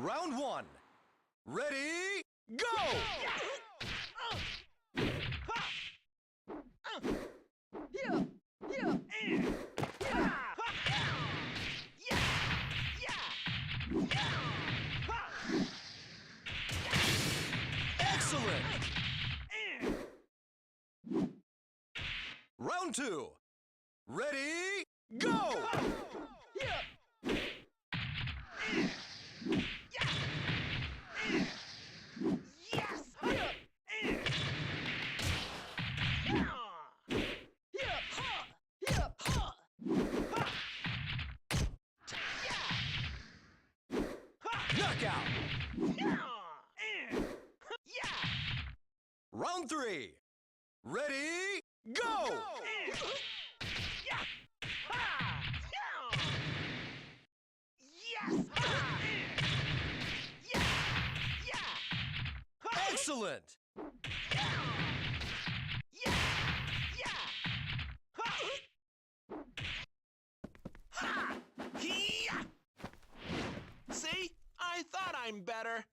Round one. Ready, go! Excellent! Round two. Ready, go! Knockout! Round three. Ready, go! Excellent! See? I thought I'm better.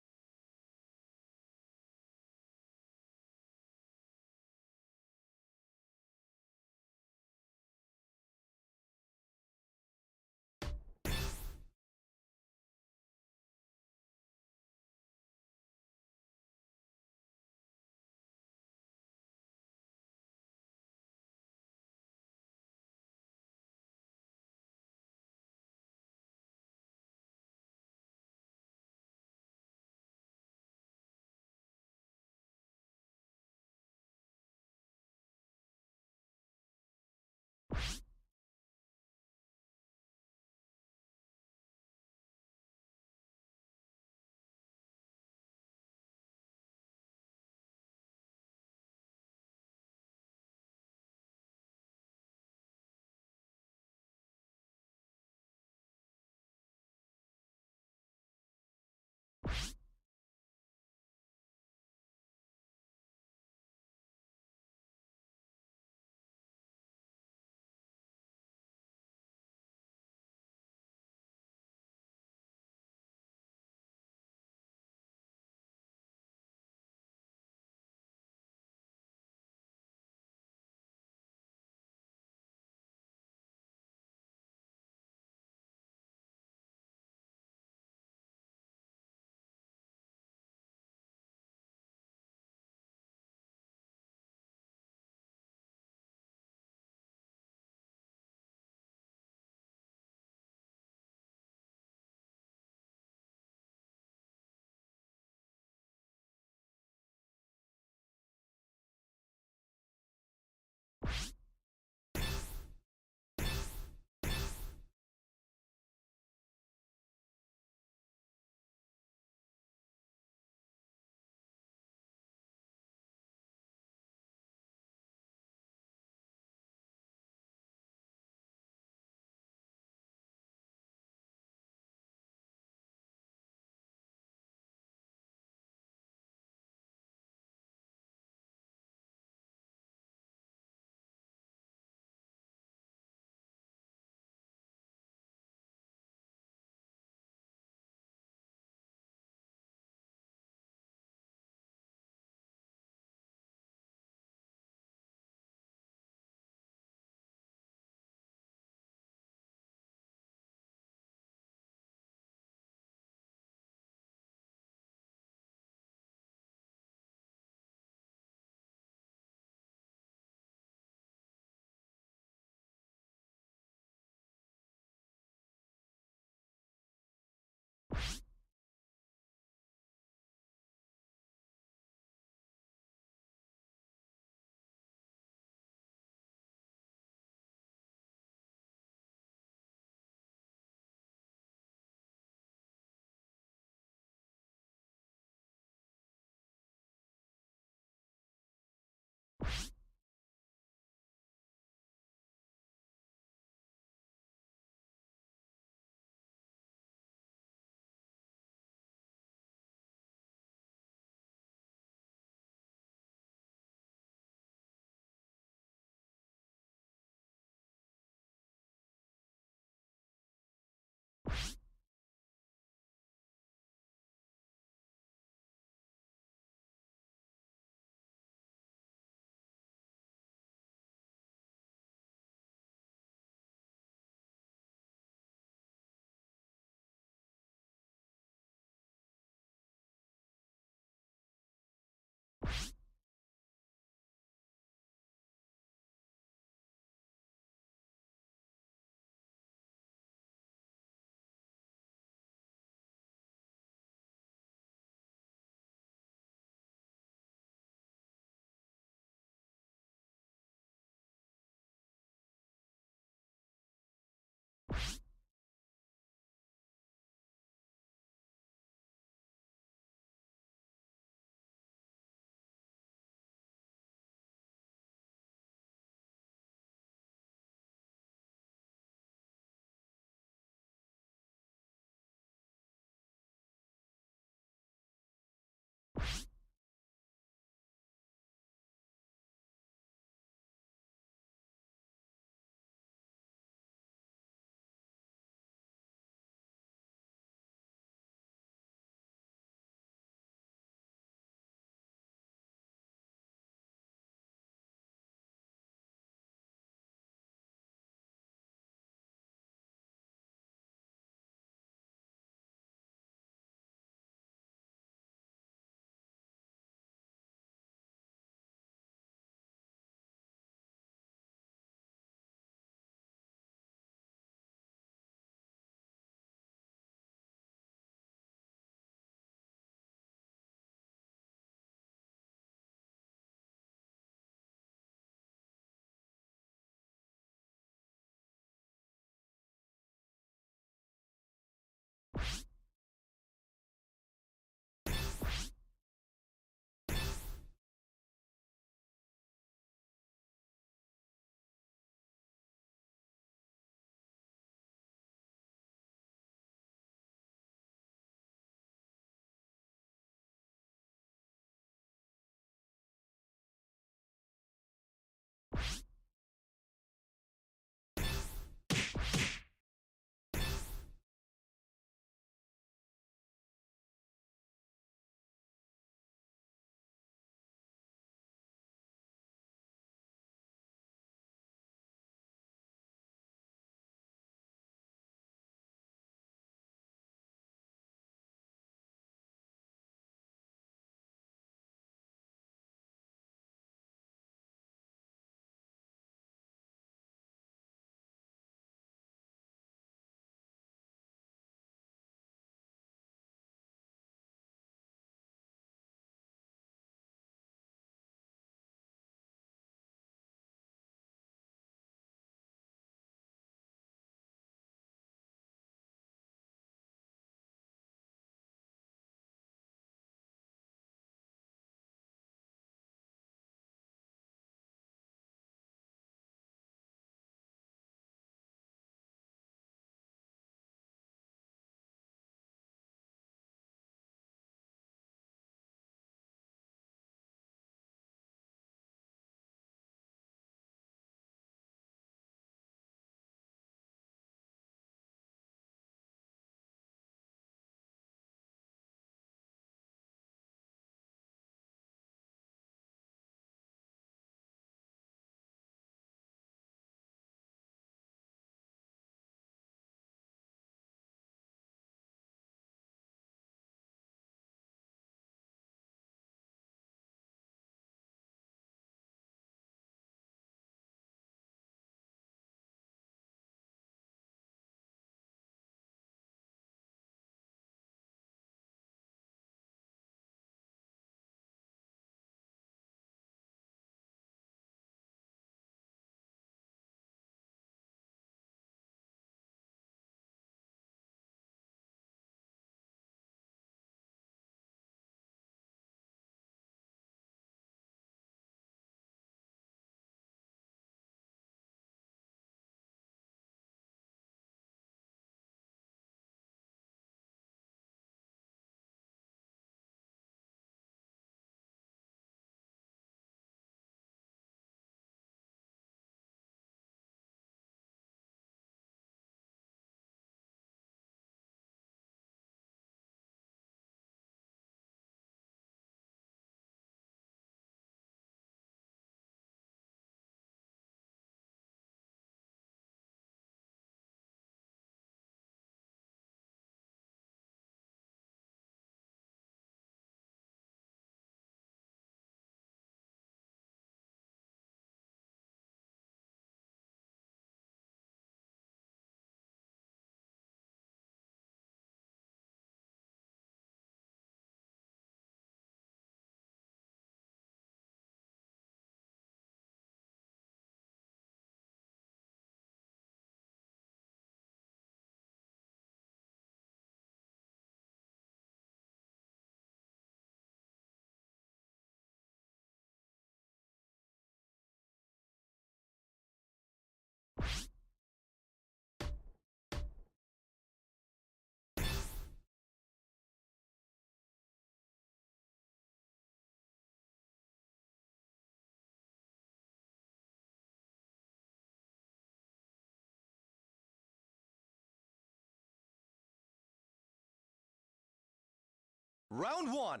Round one.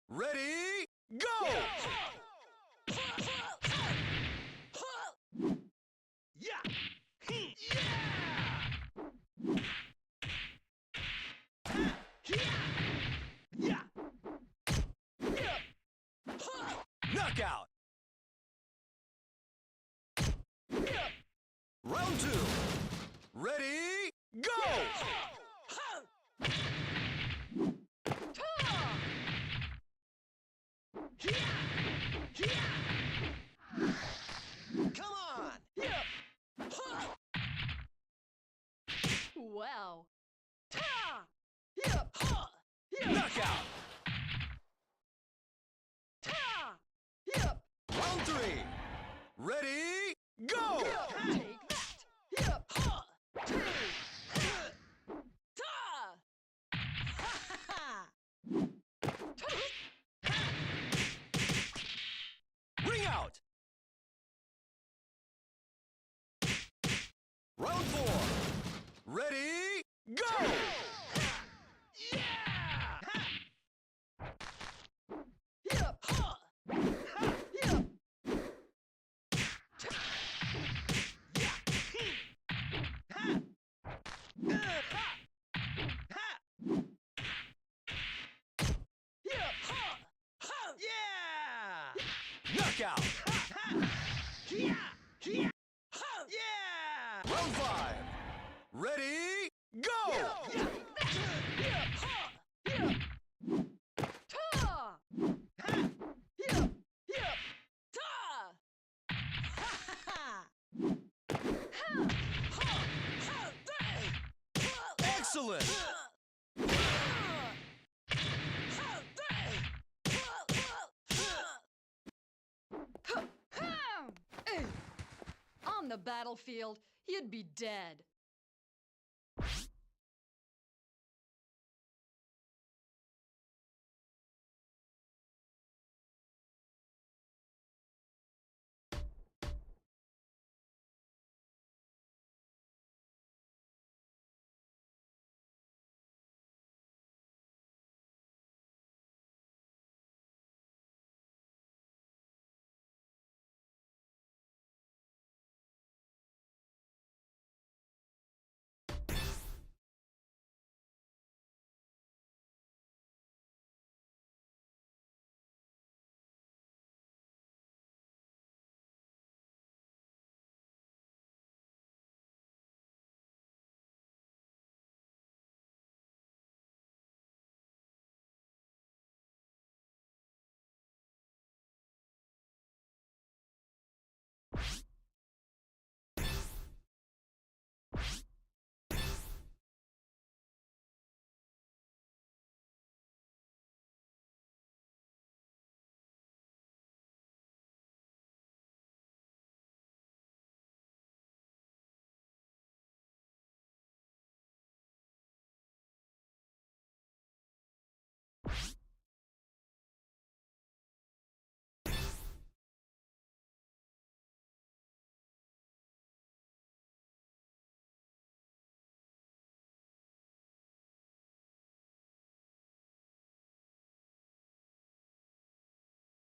Ready, go! Yeah! Yeah! Knockout! Round two. Ready, go! Come on! Wow. Knockout! Round three. Ready, go! Take Ring out! Round four. Ready, go! Knockout! Round five. Ready, go! Excellent! On the battlefield, you'd be dead.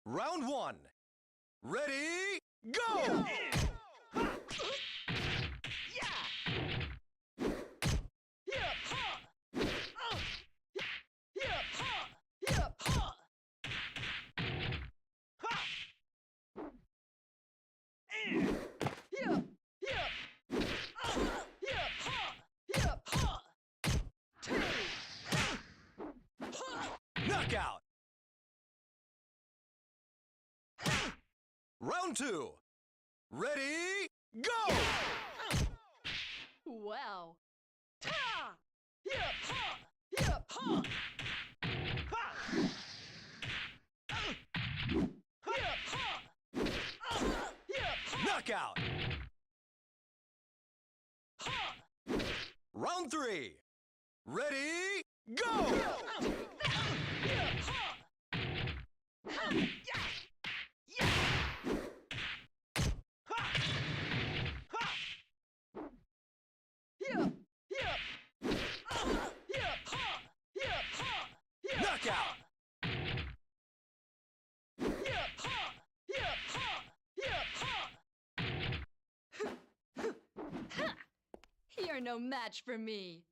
Round one. Ready, go! Knockout! Round two. Ready, go! Wow. Knockout! Round three. Ready, go! Knockout! no match for me.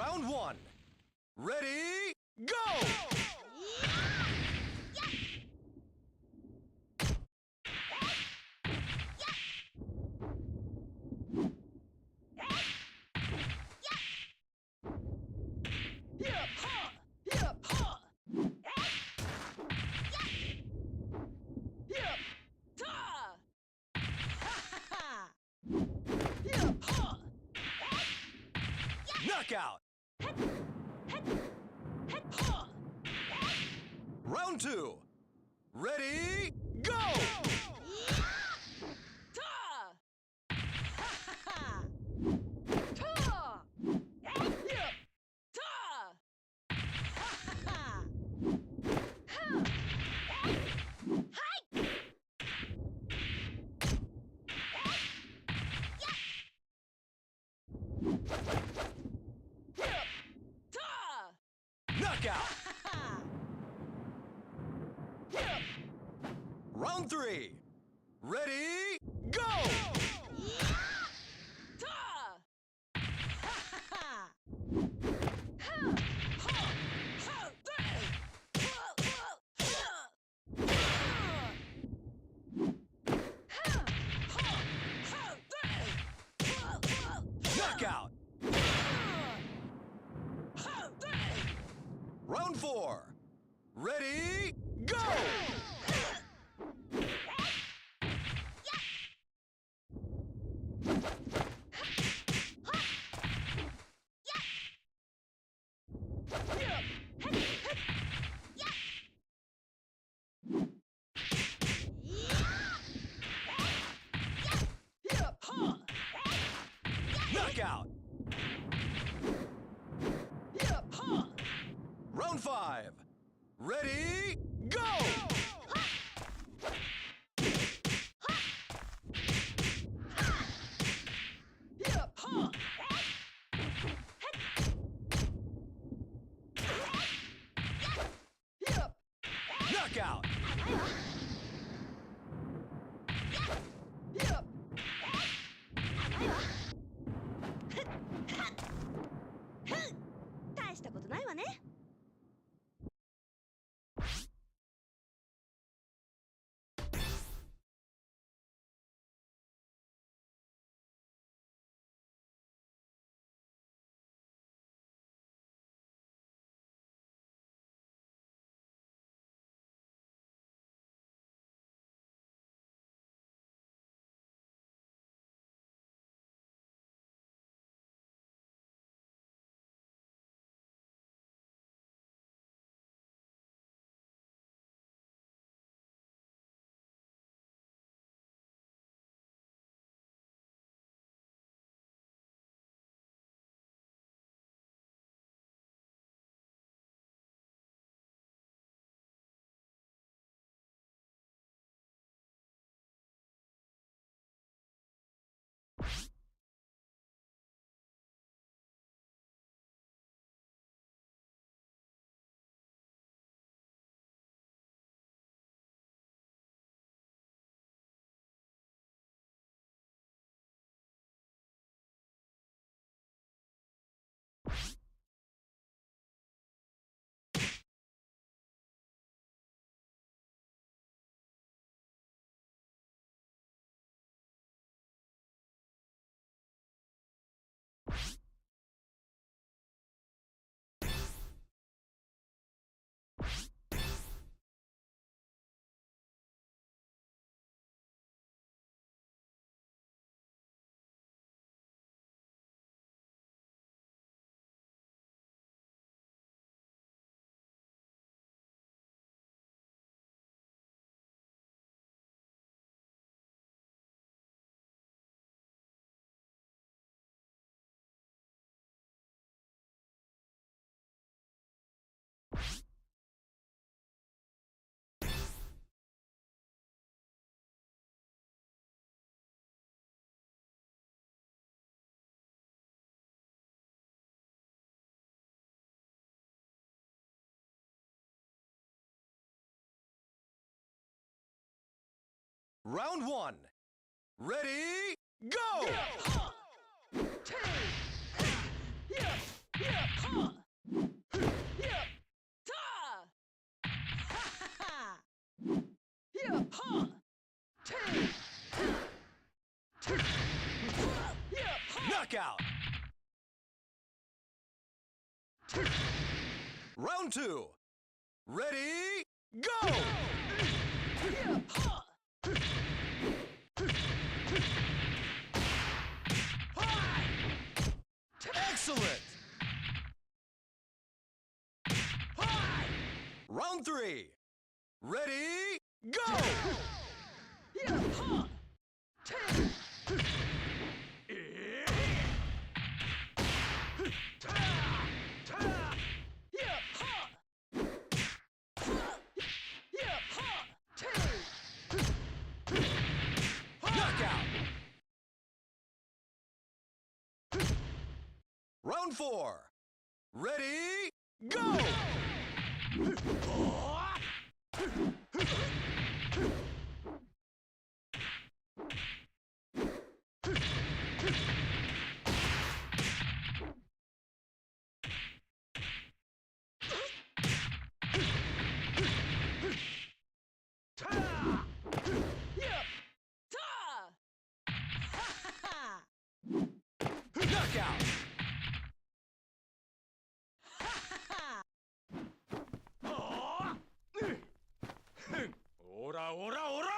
Round one. Ready, go! Knockout! Round two. Ready, go! Knockout! Round three. Ready, go! Knockout! Round four. Ready, go! Knockout! Round five. Ready, go! Knockout! Round one. Ready, go! Knockout! Round 2. Ready, go! Excellent! Round 3. Ready, go! Knockout! Round 4. Ready, go! Knockout! 오라 오라 오라!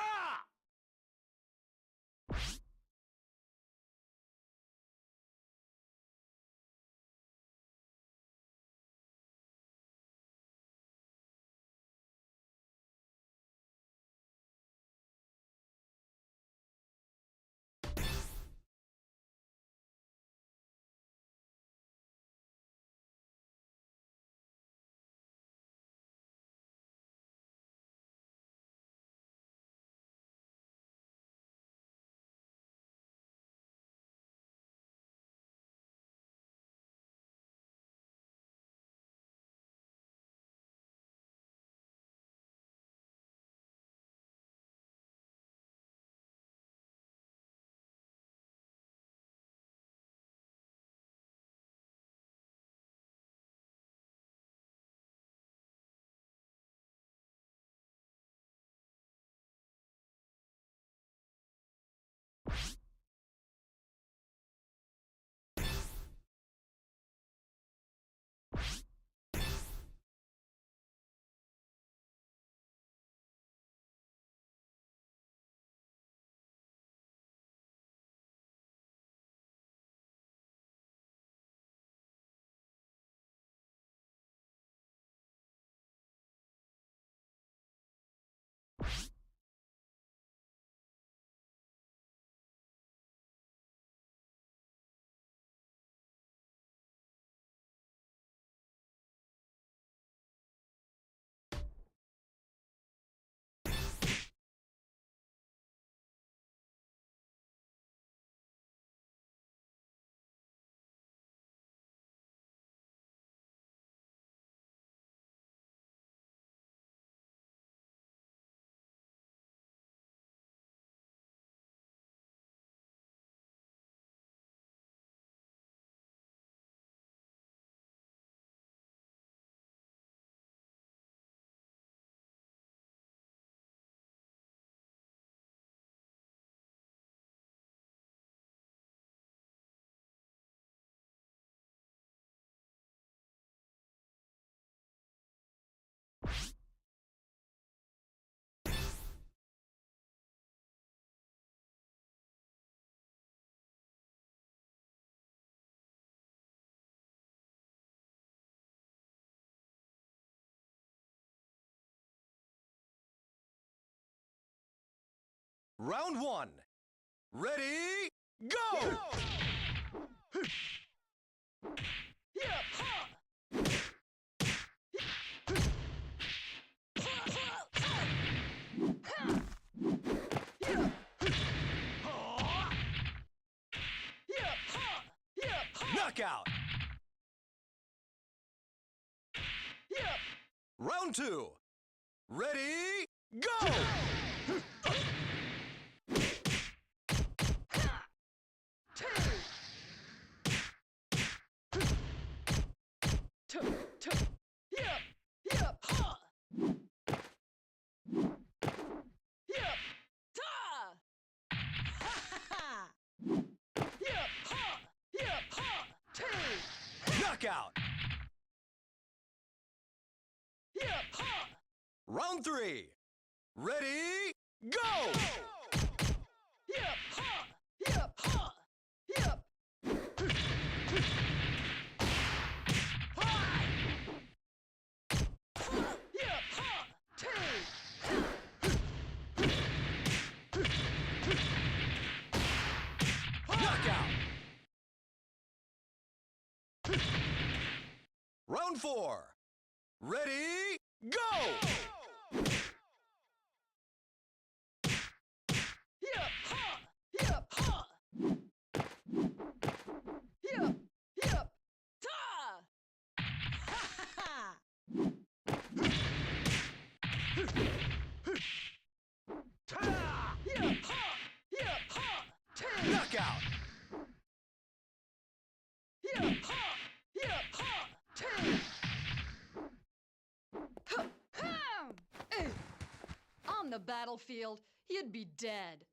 Round 1. Ready, go! Knockout! Round 2. Ready, go! Yep, ha! Yep, ha! Take! Knockout. Yep, ha! Round 3. Ready, go! Yep, ha! Yep, ha! Yep! Hi! Yep, ha! Take! Knockout. Round 4. Ready, go! Yep, ha! Yep, ha! Yep, yep! Ta! Ha ha ha! Ta! Yep, ha! Yep, ha! Take! Knockout. Yep, ha! Yep, ha! Take! On the battlefield, he'd be dead.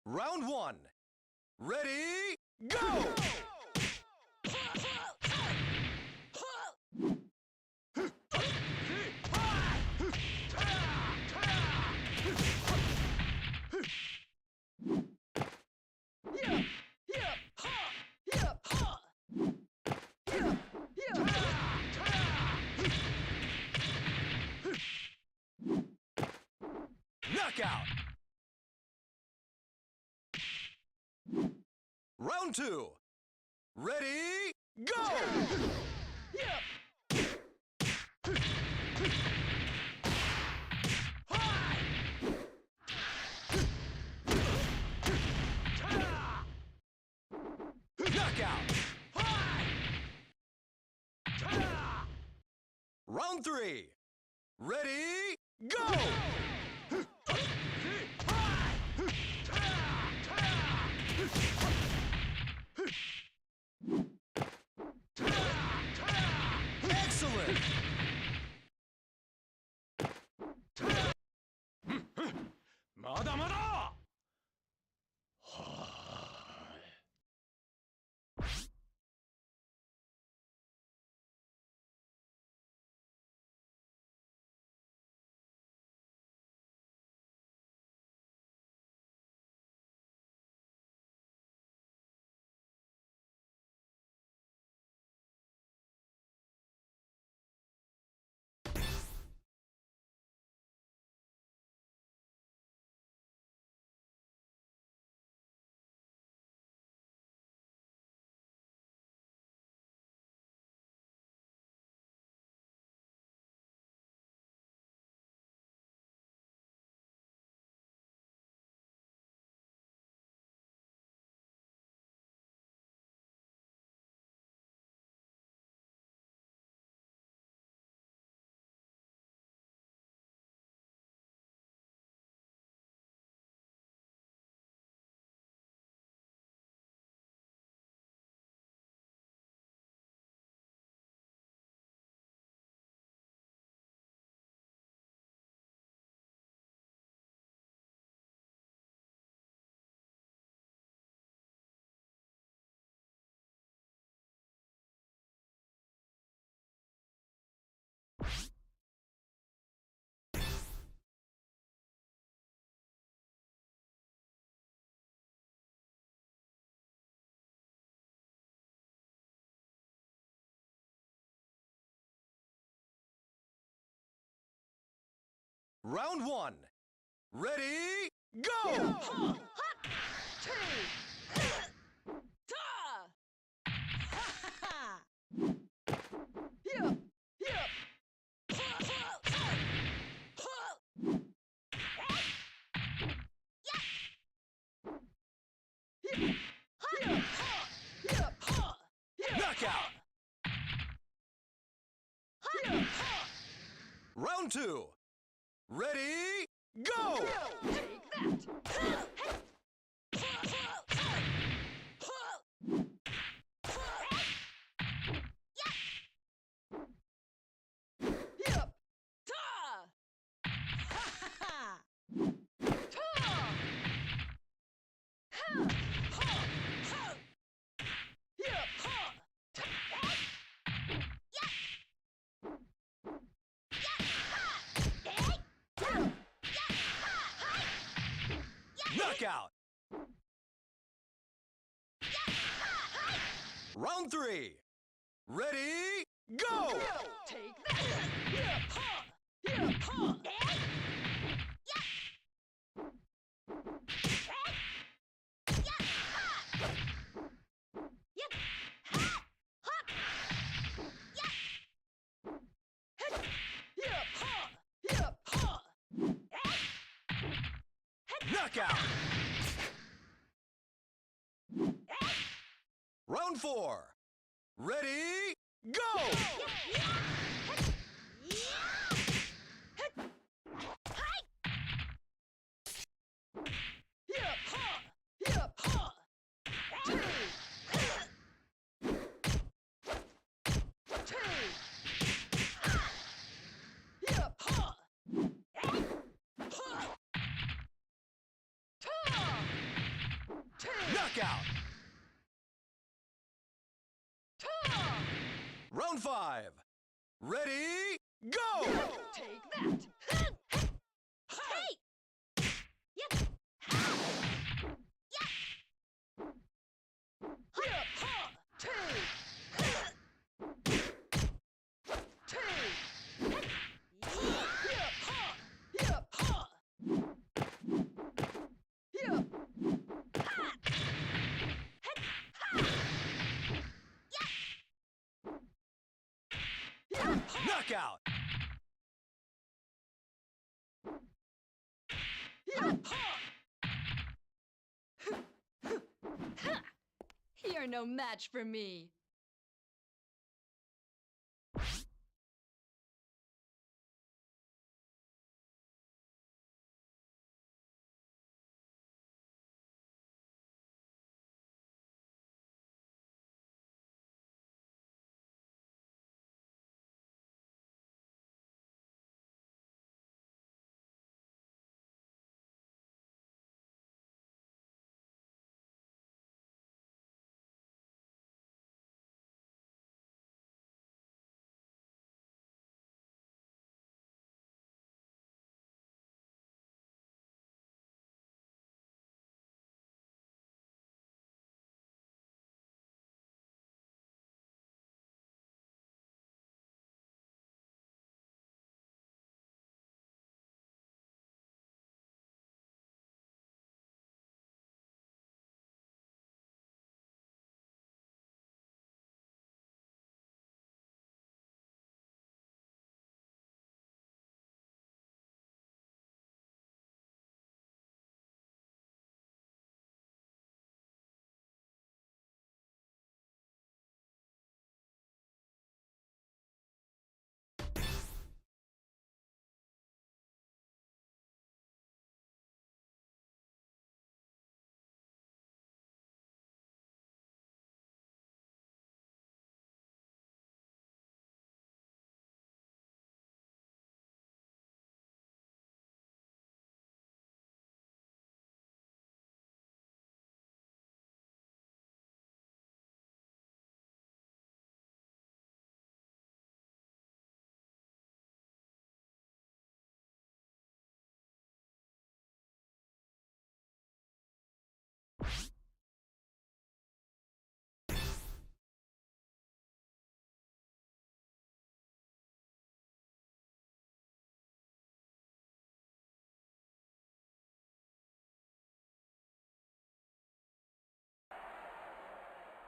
Round 1. Ready, go! Yep, yep, ha! Yep, ha! Yep, yep! Knockout. Round 2. Ready, go! Yep! Hi! Ta! Knockout. Hi! Ta! Round 3. Ready, go! Hi! Excellent! まだまだ Round one. Ready, go! Ha! Two! Ta! Ha ha ha! Yep! Yep! Ha ha ha! Ha! Yep! Yep! Ha! Yep! Ha! Yep! Knockout! Yep! Ha! Round two. Ready, go! Take that! Yep! Ta! Ha ha ha! Ta! Ha! Ha! Yep! Ha! Knockout! Round three. Ready, go! Take that! Yep! Ha! Yep! Ha! Yep! Ha! Yep! Ha! Knockout! Round four. Ready, go! Yep! Ha! Yep! Ha! Two! Two! Yep! Ha! Ha! Ta! Two! Knockout! Ta! Round five. Ready, go! Take that! Hey! Yep! Ha! Two! Two! Yep! Ha! Yep! Ha! Yep! Yep! Knockout! Yep! Ha! You're no match for me.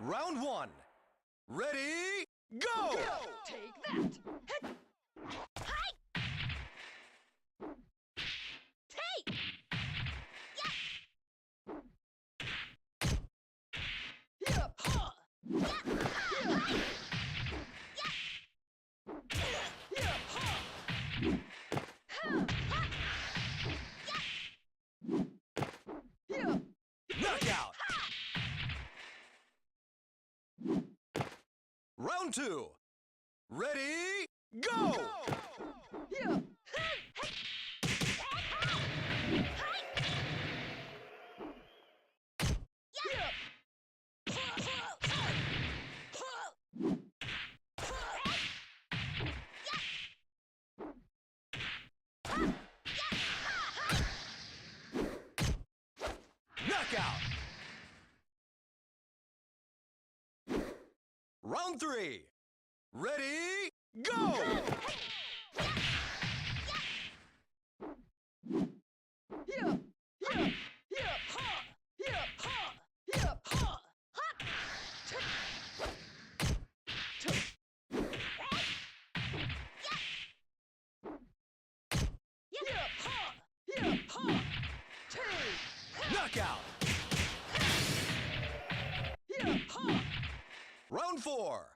Round 1. Ready, go! Take that! Take! Yeah! Ha! Yeah! Yeah! Ha! Yeah! Knockout! Round 2. Ready, go! Yeah! Knockout! Round 3. Ready, go! Yeah! Yeah! Yeah! Ha! Yeah! Ha! Yeah! Ha! Yeah! Ha! Yeah! Ha! Take! Knockout! Yeah! Ha! Round 4.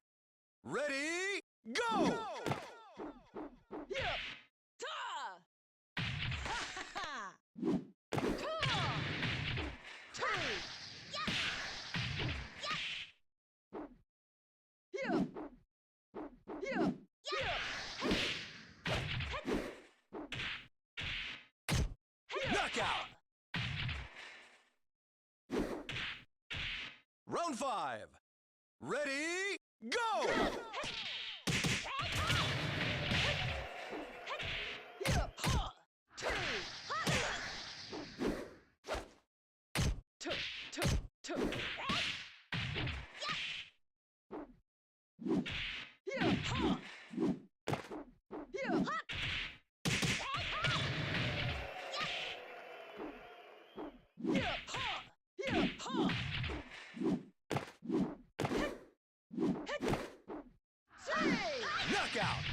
Ready, go! Yeah! Ta! Ha ha ha! Ta! Take! Yeah! Yeah! Knockout! Round 5. Ready, go! Yeah! Ha! Take! Tuh! Tuh! Yeah! Ha! Yeah! Yeah! Ha! Yeah! Ha! Say! Knockout!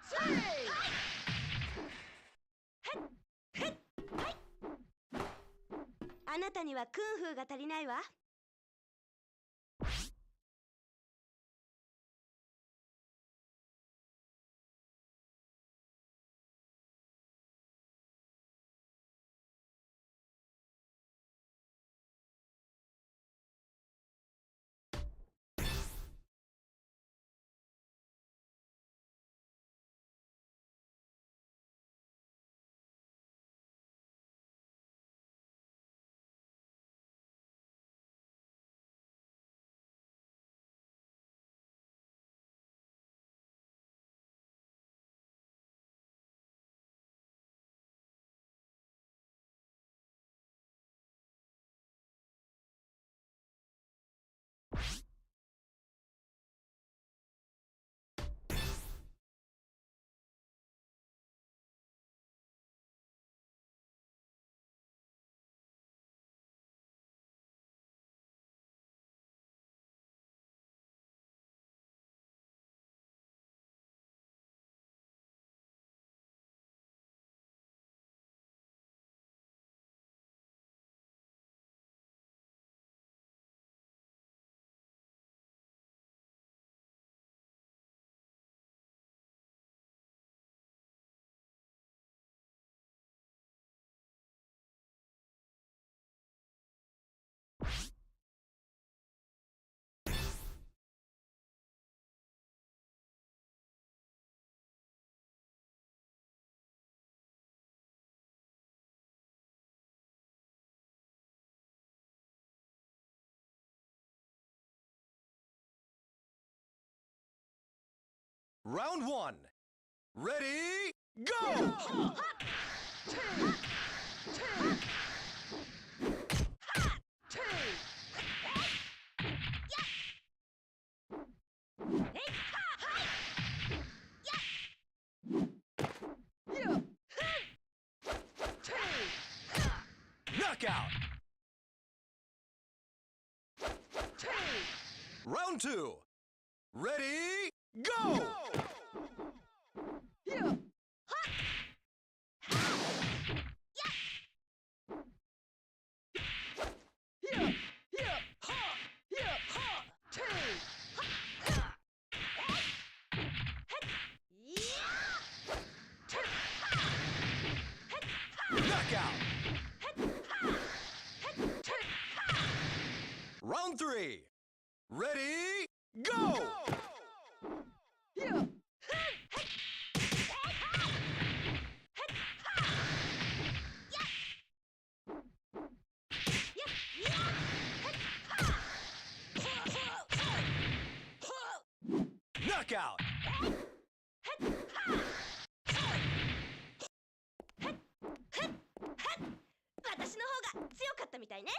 Say! あなたにはクンフーが足りないわ。Round 1. Ready, go! Yeah! Knockout! Round 2. Ready, go! Yeah. Yeah. Yeah. Ha. Yeah. Ha. Two. Knockout! Round 3. Ready, go! Yeah. Knockout! 私の方が強かったみたいね。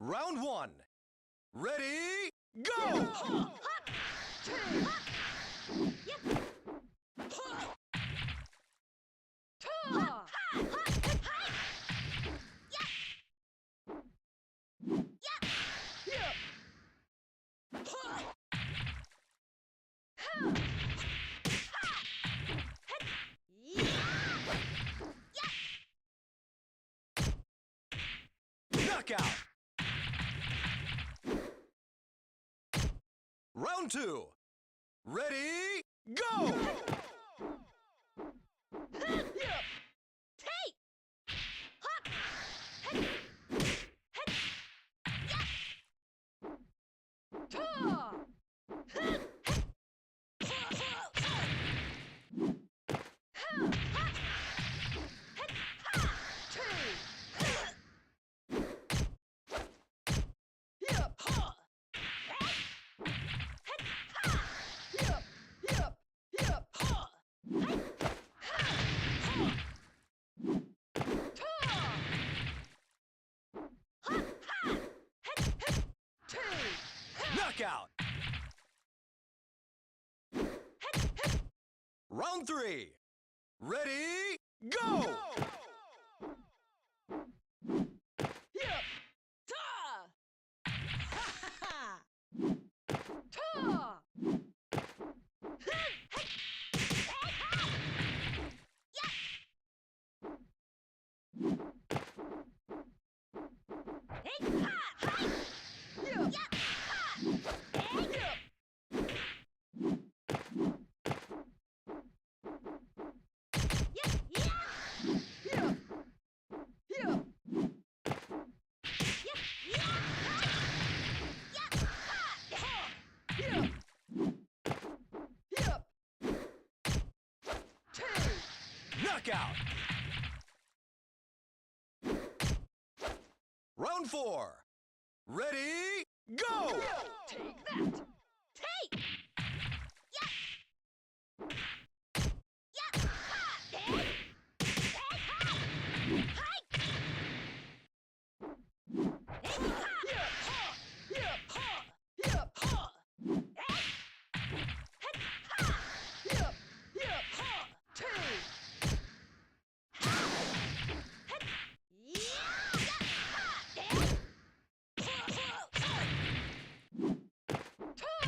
Round 1. Ready, go! Knockout! Round 2. Ready, go! Knockout! Round 3. Ready, go! Knockout! Round 4. Ready, go! Take that.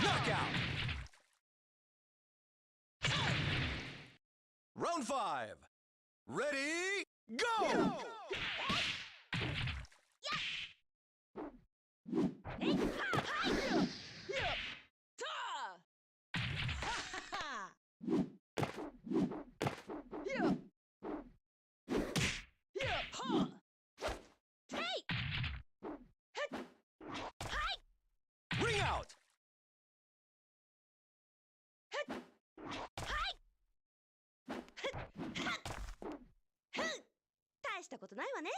Knockout! Round 5. Ready, go! したことないわね。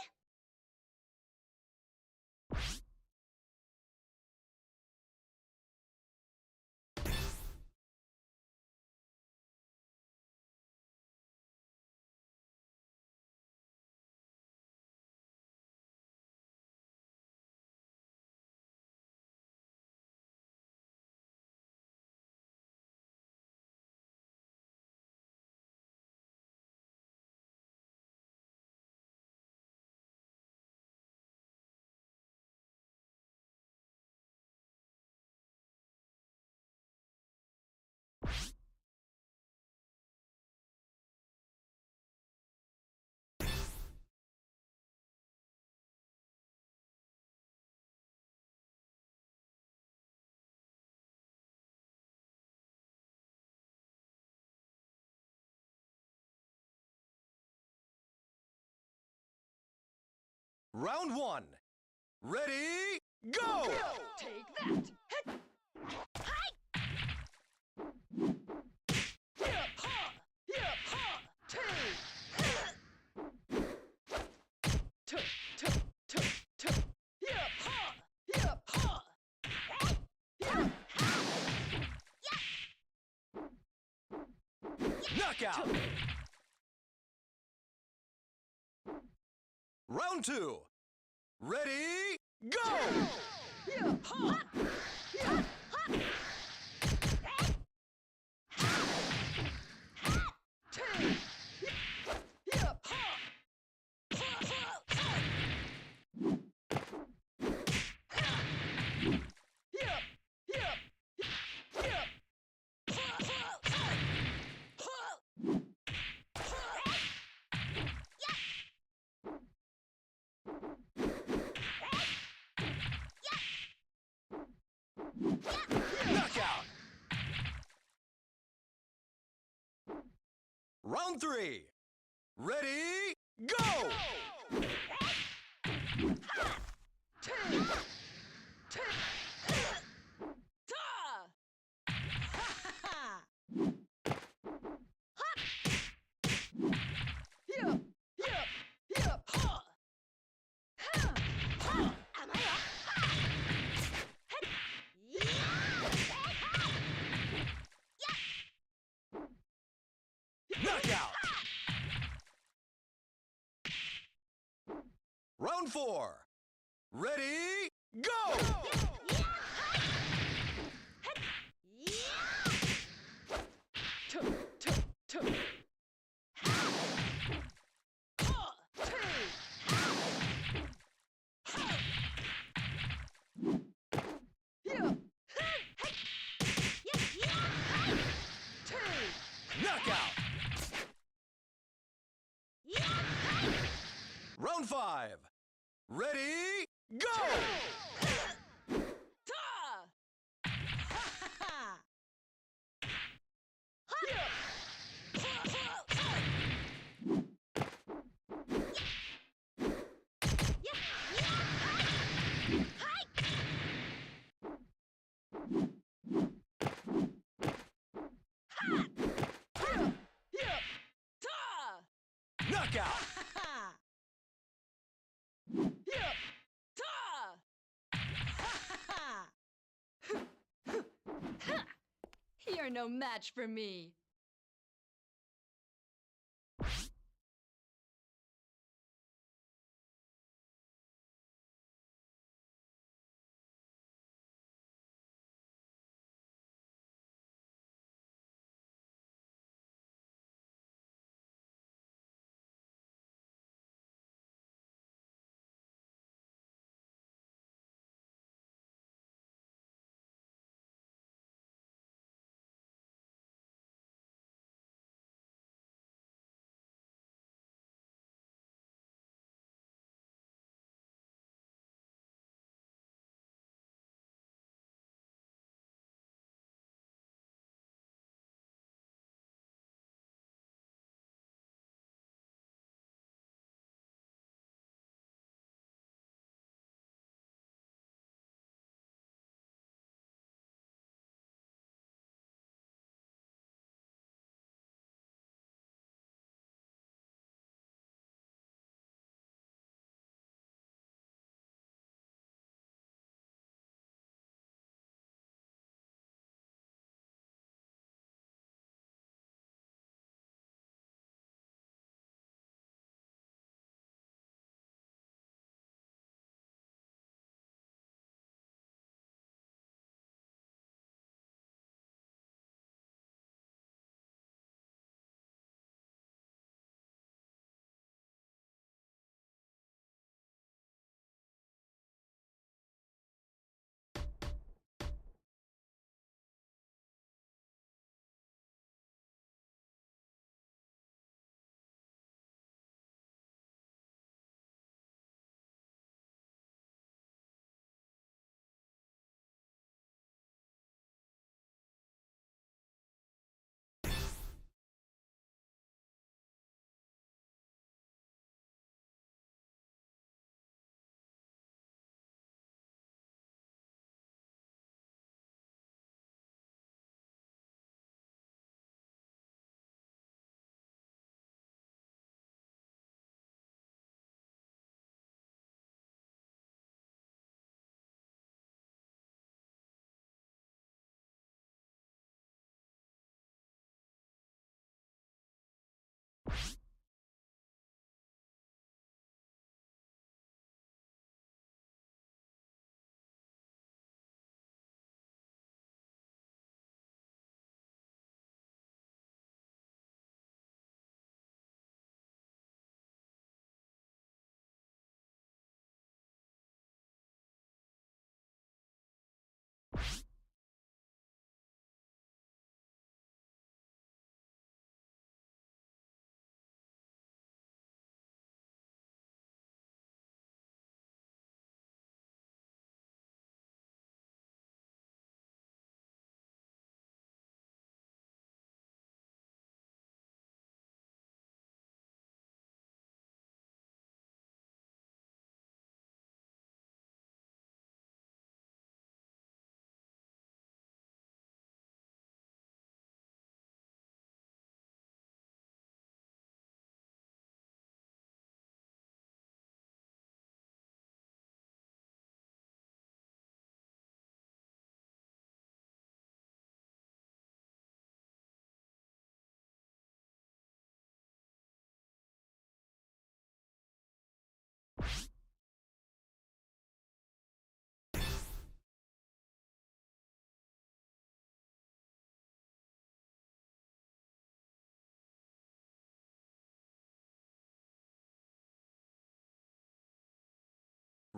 Round 1. Ready, go! Take that! Yeah, ha! Yeah, ha! Take! Yeah, ha! Yeah, ha! Yeah! Knockout! Round 2. Ready, go! Yeah, ha! Yeah! Take! Yeah, ha! Yeah! Yeah! Yeah! Knockout! Round 3. Ready, go! Take! Ta! Yeah! Yeah! Yeah! Ha! Ha! Ha! Knockout! Round 4. Ready, go! Knockout! Round 5. Ready, go! Knockout! You're no match for me.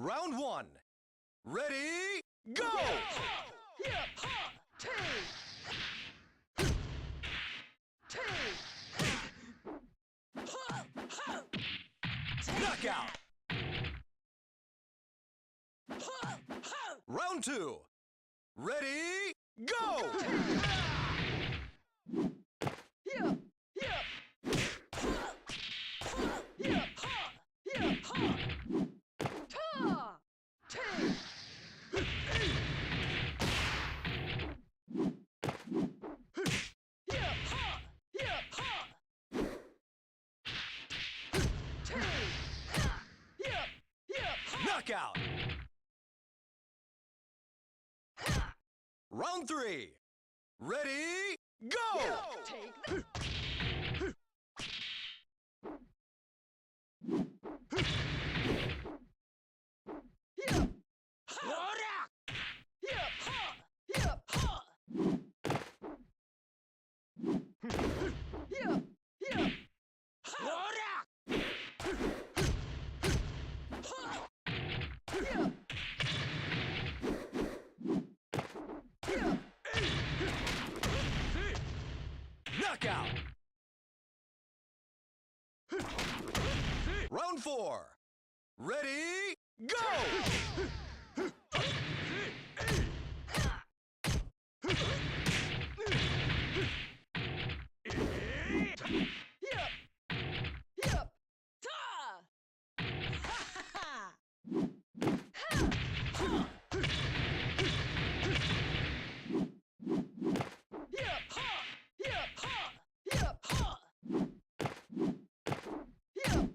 Round 1. Ready, go! Yeah, ha, two. Ha, ha. Knockout! Ha, ha. Round 2. Ready, go! Yeah, yeah. Ha, ha. Yeah, ha, yeah, ha. Ta! Two. Yeah, ha, yeah, ha. Two. Yeah, yeah, ha. Knockout! Round 3. Ready, go! Take that! Yeah. Ha. Yeah, ha, yeah, ha. Yeah, yeah. Ha. Ha. Yeah. Yeah. Knockout! Round 4. Ready, go! Yep. Yep. Ta. Ha ha ha. Ha. Ha. Yep. Ha. Yep. Ha. Yep. Ha. Yep.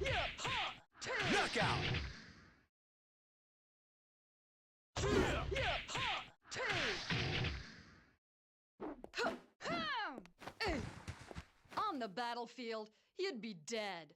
Yep. Ha. Two. Knockout! Yep. Ha. Two. Eh. On the battlefield, you'd be dead.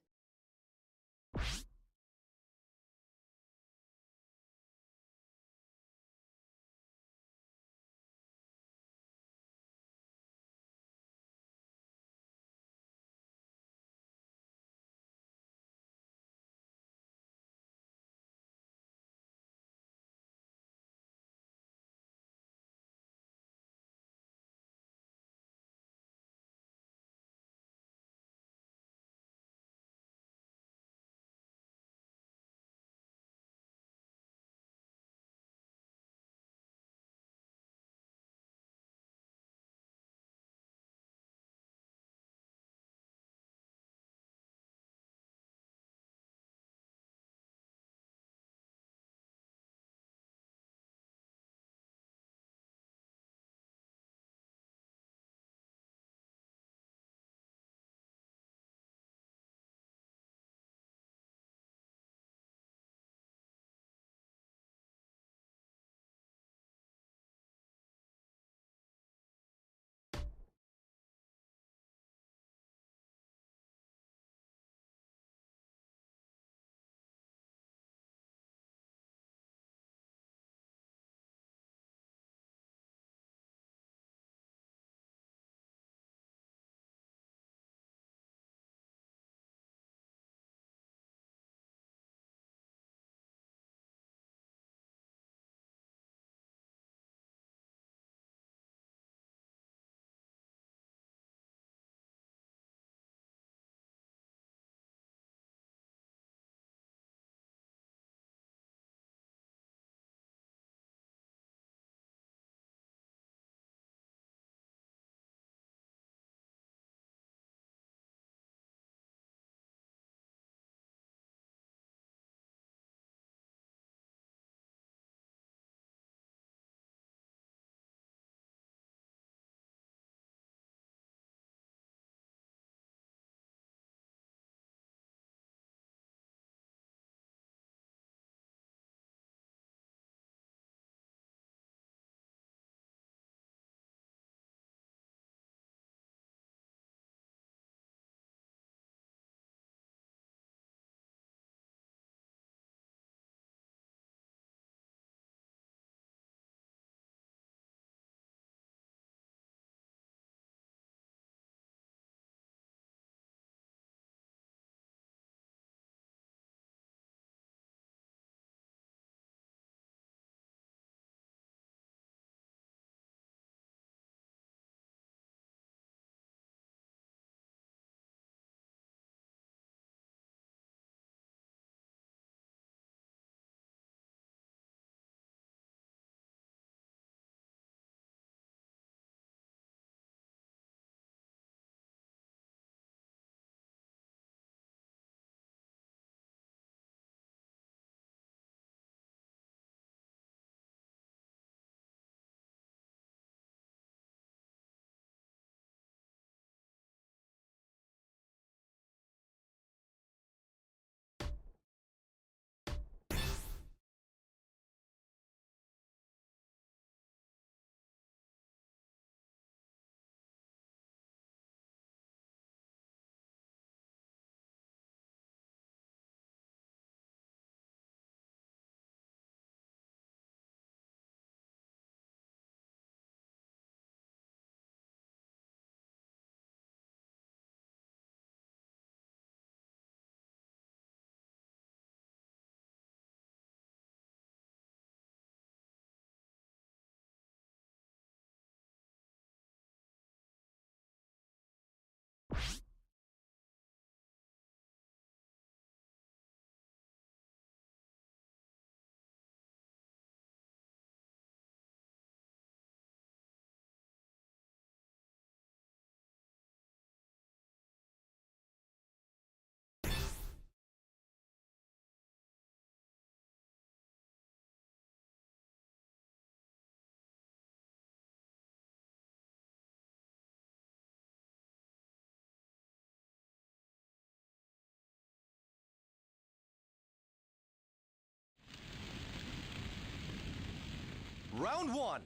Round one.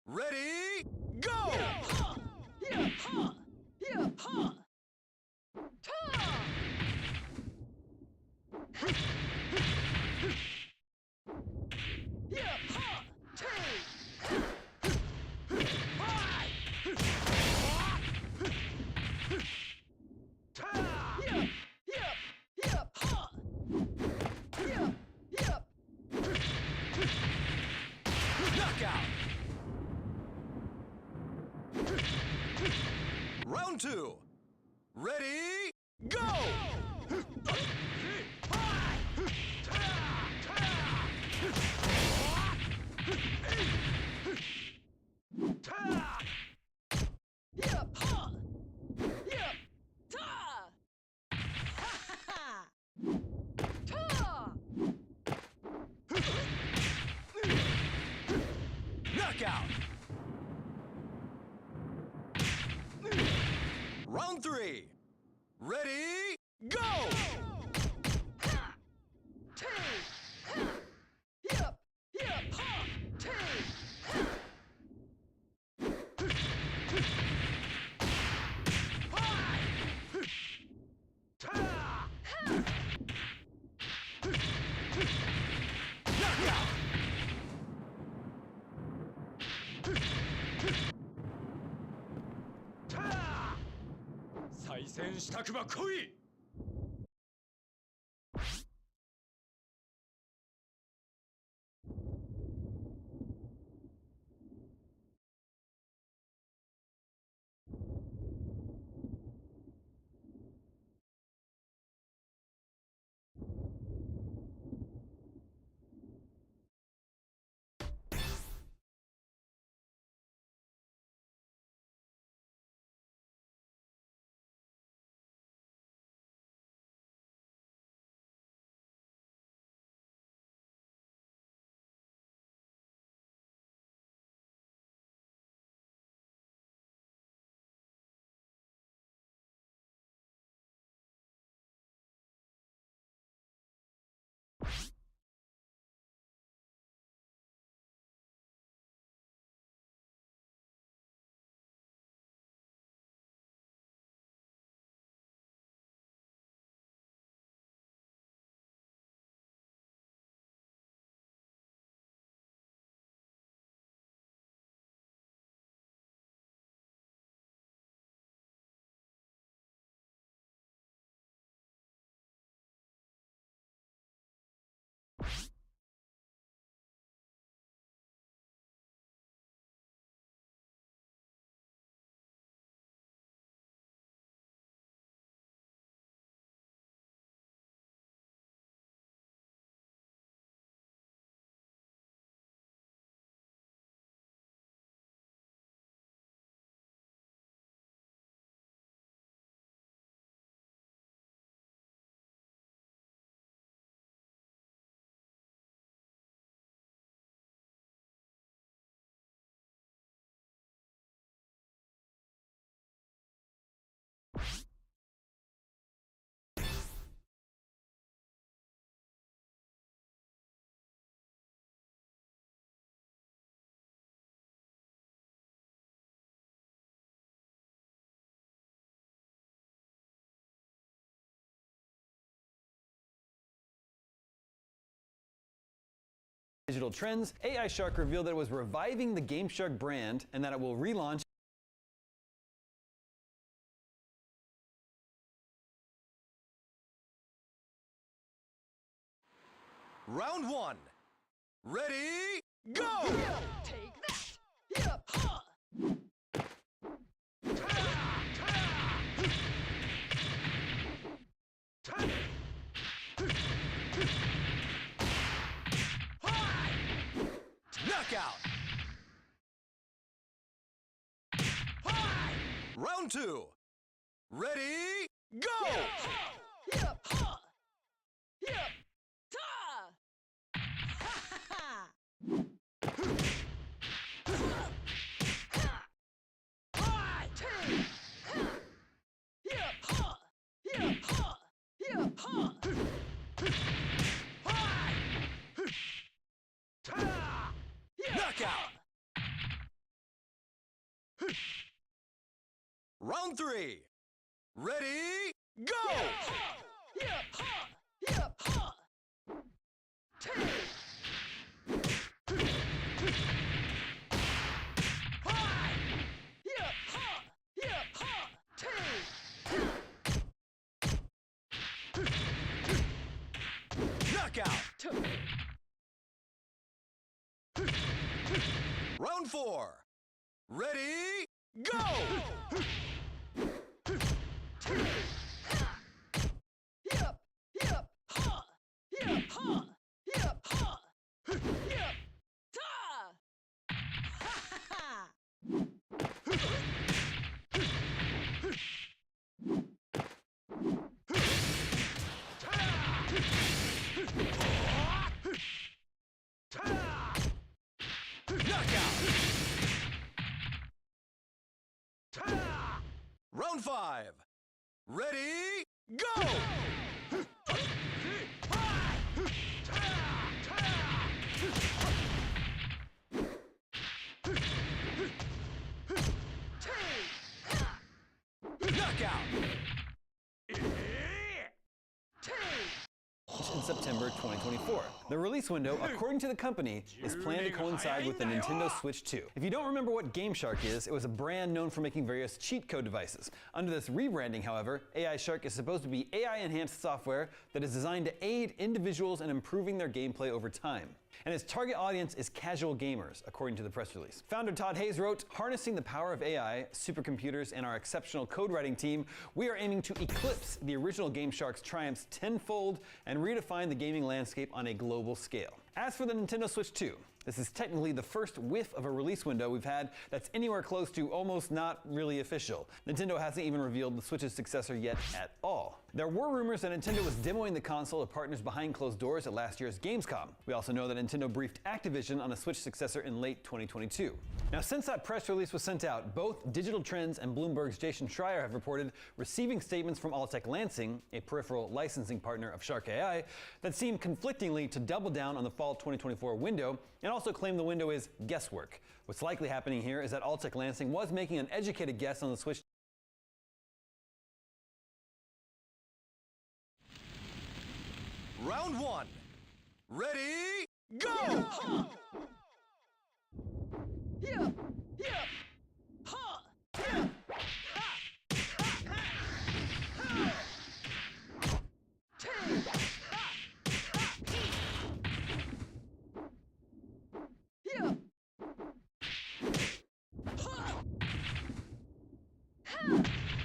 Ready, go! Ha! Yeah! Ha! Yeah! Ha! Ta! Yeah! Ha! Two! Yeah! Yeah! Yeah! Ha! Yeah! Yeah! Knockout! Round two. Ready, go! Yeah! Ha! Yeah! Ta! Ha ha ha! Ta! Knockout! Round three. Ready, go! Ha! Two! Ha! Yep! Yep! Ha! Two! Ha! Knockout! 再戦したくば来い。Digital trends, AI Shark revealed that it was reviving the Game Shark brand and that it will relaunch Round one. Ready, go! Take that! Yep! Ha! Knockout! Round two. Ready, go! Yep! Ha! Yep! Ta! Ha ha ha! Two! Yep! Ha! Yep! Ha! Yep! Ha! Duck out! Round 3. Ready, go! Yeah, ha! Yeah, ha! Take! Yeah, ha! Yeah, ha! Take! Knockout! Two. Round 4. Ready, go! Yep, yep, ha! Yep, ha! Yep, ha! Yep, ta! Ha ha ha! Knockout! Round 5. Ready, go! Knockout! In September 2024. The release window, according to the company, is planned to coincide with the Nintendo Switch 2. If you don't remember what GameShark is, it was a brand known for making various cheat code devices. Under this rebranding, however, AI Shark is supposed to be AI-enhanced software that is designed to aid individuals in improving their gameplay over time. And its target audience is casual gamers, according to the press release. Founder Todd Hayes wrote, "Harnessing the power of AI, supercomputers, and our exceptional code writing team, we are aiming to eclipse the original GameShark's triumphs tenfold and redefine the gaming landscape on a global scale." As for the Nintendo Switch 2, this is technically the first whiff of a release window we've had that's anywhere close to almost not really official. Nintendo hasn't even revealed the Switch's successor yet at all. There were rumors that Nintendo was demoing the console to partners behind closed doors at last year's Gamescom. We also know that Nintendo briefed Activision on a Switch successor in late 2022. Now, since that press release was sent out, both Digital Trends and Bloomberg's Jason Schreier have reported receiving statements from Alltech Lansing, a peripheral licensing partner of Shark AI, that seem conflictingly to double down on the fall 2024 window and also claim the window is guesswork. What's likely happening here is that Alltech Lansing was making an educated guess on the Switch. Round 1. Ready, go! Yep, yep, ha! Yep, ha! Ha! Ha! Take! Ha! Ha! Yep. Ha! Ha!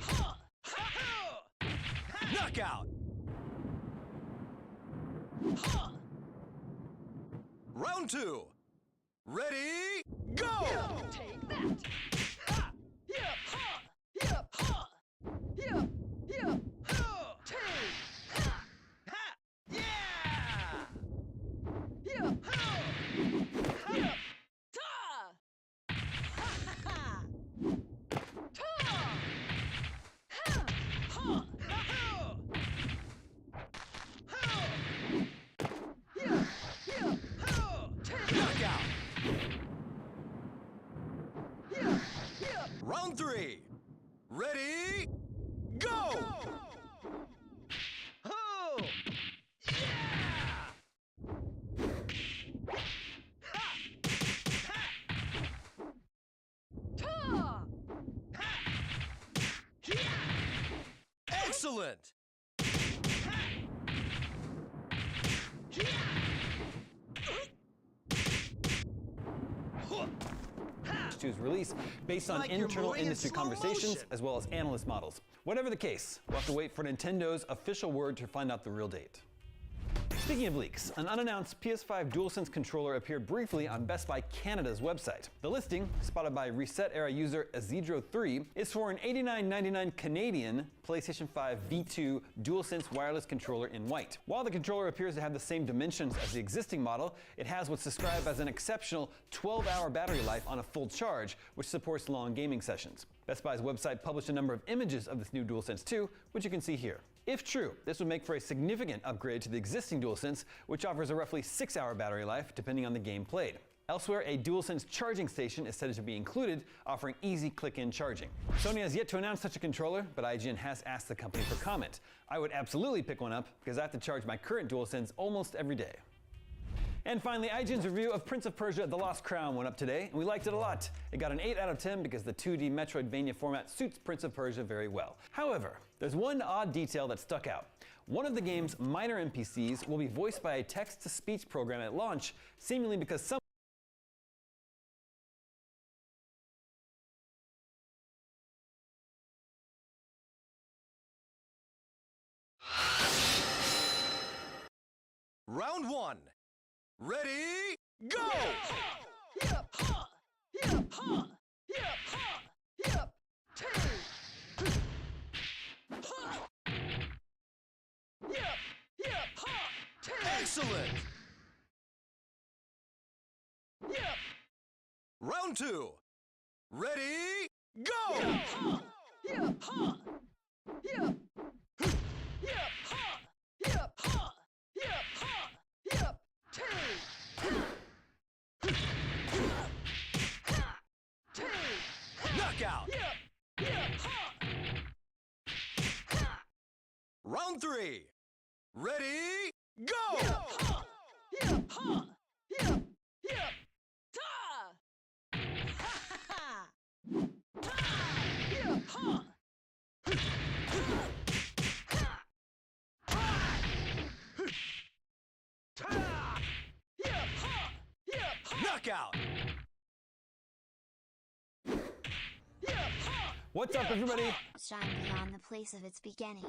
Ha! Ha! Knockout! Ha! Round 2. Ready, go! Take that! Ha! Yep, ha! Yep, ha! Yep, yep, ha! Take! Ha! Ha! Yeah! Yep, ha! Yep, ta! Ha ha ha! Ta! Ha! Ha! Ha! Ha! Yep, yep, ha! Take! Knockout! Yep, yep! Round 3. Ready, go! Oh! Yeah! Ha! Ha! Ta! Ha! Yeah! Excellent! Switch 2's release based on Like you're internal moving in industry slow conversations motion. as well as analyst models. Whatever the case, we'll have to wait for Nintendo's official word to find out the real date. Speaking of leaks, an unannounced PS5 DualSense controller appeared briefly on Best Buy Canada's website. The listing, spotted by Reset-era user Azedro3, is for an $89.99 Canadian PlayStation 5 V2 DualSense wireless controller in white. While the controller appears to have the same dimensions as the existing model, it has what's described as an exceptional 12-hour battery life on a full charge, which supports long gaming sessions. Best Buy's website published a number of images of this new DualSense 2, which you can see here. If true, this would make for a significant upgrade to the existing DualSense, which offers a roughly 6-hour battery life depending on the game played. Elsewhere, a DualSense charging station is said to be included, offering easy click-in charging. Sony has yet to announce such a controller, but IGN has asked the company for comment. I would absolutely pick one up, because I have to charge my current DualSense almost every day. And finally, IGN's review of Prince of Persia: The Lost Crown went up today, and we liked it a lot. It got an 8 out of 10 because the 2D Metroidvania format suits Prince of Persia very well. However, there's one odd detail that stuck out. One of the game's minor NPCs will be voiced by a text-to-speech program at launch, seemingly because some Round 1. Ready, go! Yep, ha! Yep, ha! Yep, ha! Yep, two! Ha! Yep, yep, ha! Two! Excellent! Yep, Round 2. Ready, go! yep, ha! Yep, ha! Yep! Yep, ha! Yep, ha! Yep, ha! Yep, two! Knockout! Yep, yep, ha! Round 3. Ready, go! Yep, ha! Yep, ha! Yep, yep, ta! Ha ha ha! Ta! Yep, ha! Ta! Yep, ha! Yep, ha! Knockout! Yep, ha! What's up, everybody? Shine beyond the place of its beginning.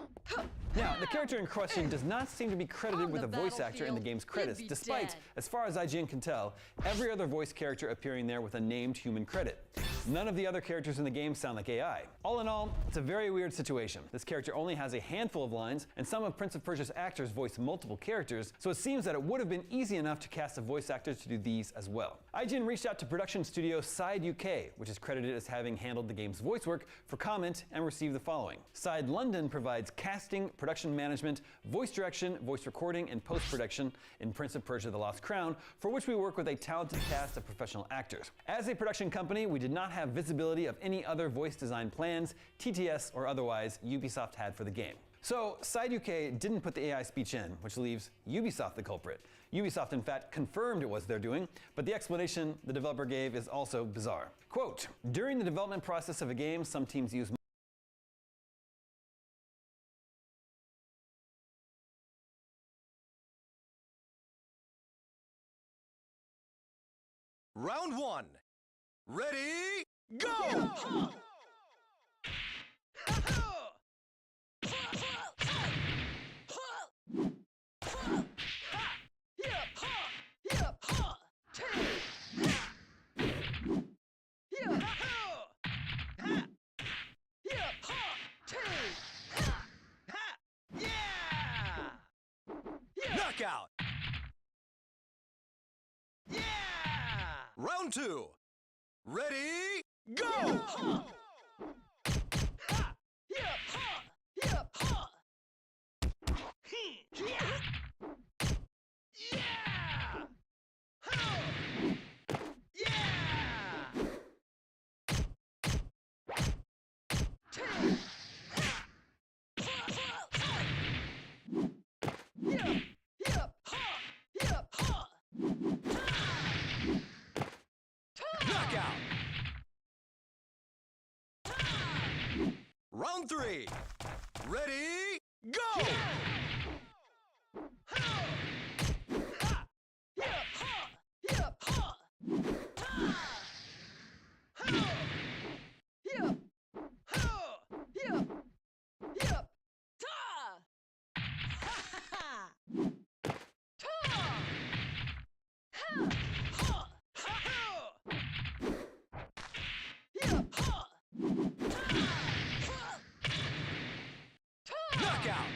Now, the character in question does not seem to be credited On with a the voice actor in the battlefield, game's you'd credits, be despite, dead. as far as IGN can tell, every other voice character appearing there with a named human credit. None of the other characters in the game sound like AI. All in all, it's a very weird situation. This character only has a handful of lines, and some of Prince of Persia's actors voice multiple characters, so it seems that it would have been easy enough to cast a voice actor to do these as well. IGN reached out to production studio Side UK, which is credited as having handled the game's voice work, for comment and received the following. Side London provides casting, production management, voice direction, voice recording, and post-production in Prince of Persia: The Lost Crown, for which we work with a talented cast of professional actors. As a production company, we did not have visibility of any other voice design plans, TTS or otherwise, Ubisoft had for the game. So, Side UK didn't put the AI speech in, which leaves Ubisoft the culprit. Ubisoft, in fact, confirmed it was their doing, but the explanation the developer gave is also bizarre. Quote, during the development process of a game, some teams use Round 1. Ready, go! Ha! Knockout! Yeah! Round 2. Ready, go! Ha! Yep, ha! Yep, ha! Yeah! Yeah! Ho! Yeah! Two! Yep, yep, ha! Yep, ha! Knockout! Round 3. Ready, go! Knockout!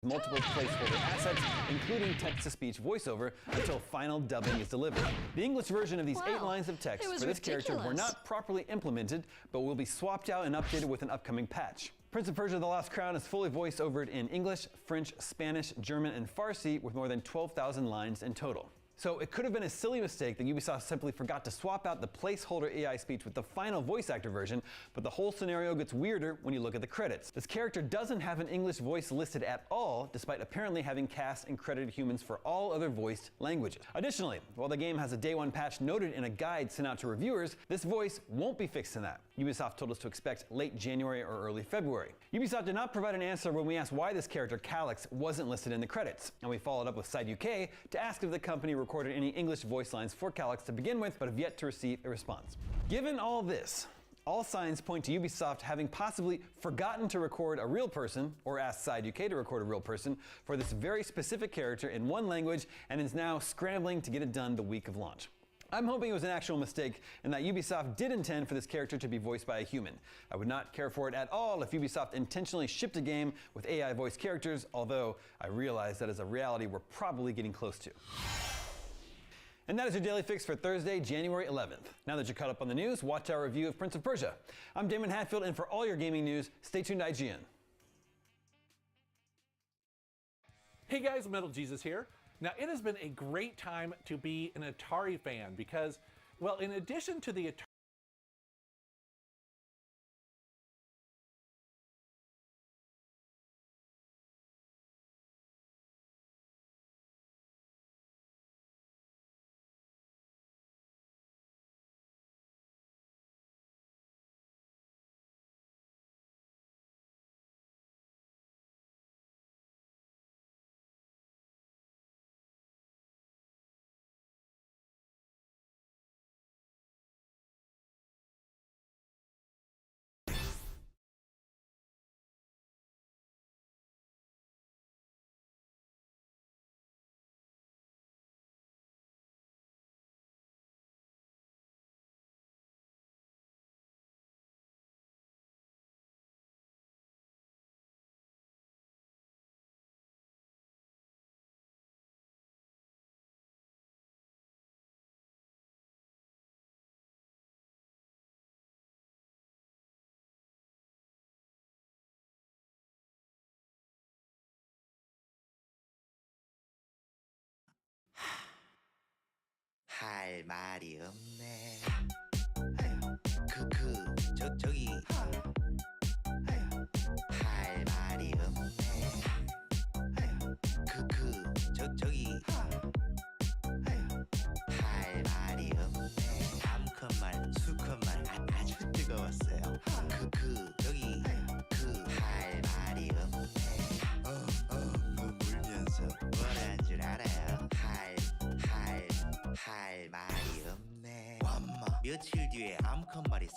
multiple placeholder assets, including text-to-speech voiceover, until final dubbing is delivered. The English version of these 8 Wow, lines of text it was for this character were ridiculous. not properly implemented, but will be swapped out and updated with an upcoming patch. Prince of Persia: The Lost Crown is fully voice overed in English, French, Spanish, German, and Farsi with more than 12,000 lines in total. So it could have been a silly mistake that Ubisoft simply forgot to swap out the placeholder AI speech with the final voice actor version, but the whole scenario gets weirder when you look at the credits. This character doesn't have an English voice listed at all, despite apparently having cast and credited humans for all other voiced languages. Additionally, while the game has a day one patch noted in a guide sent out to reviewers, this voice won't be fixed in that. Ubisoft told us to expect late January or early February. Ubisoft did not provide an answer when we asked why this character, Calyx, wasn't listed in the credits, and we followed up with Side UK to ask if the company recorded any English voice lines for Calyx to begin with, but have yet to receive a response. Given all this, all signs point to Ubisoft having possibly forgotten to record a real person, or asked Side UK to record a real person, for this very specific character in one language, and is now scrambling to get it done the week of launch. I'm hoping it was an actual mistake and that Ubisoft did intend for this character to be voiced by a human. I would not care for it at all if Ubisoft intentionally shipped a game with AI voice characters, although I realize that is a reality we're probably getting close to. And that is your Daily Fix for Thursday, January 11th. Now that you're caught up on the news, watch our review of Prince of Persia. I'm Damon Hatfield, and for all your gaming news, stay tuned to IGN. Hey guys, Metal Jesus here. Now, it has been a great time to be an Atari fan because, well, in addition to the Atari 할 말이 없네. 저기 할 말이 없네. 저기 할 말이 없네. 암컷말 수컷말 아주 뜨거웠어요. 저기 할 말이 없네. 울면서 뭐라는 줄 알아요. 할 말이 없네. 엄마 며칠 뒤에 암컷말이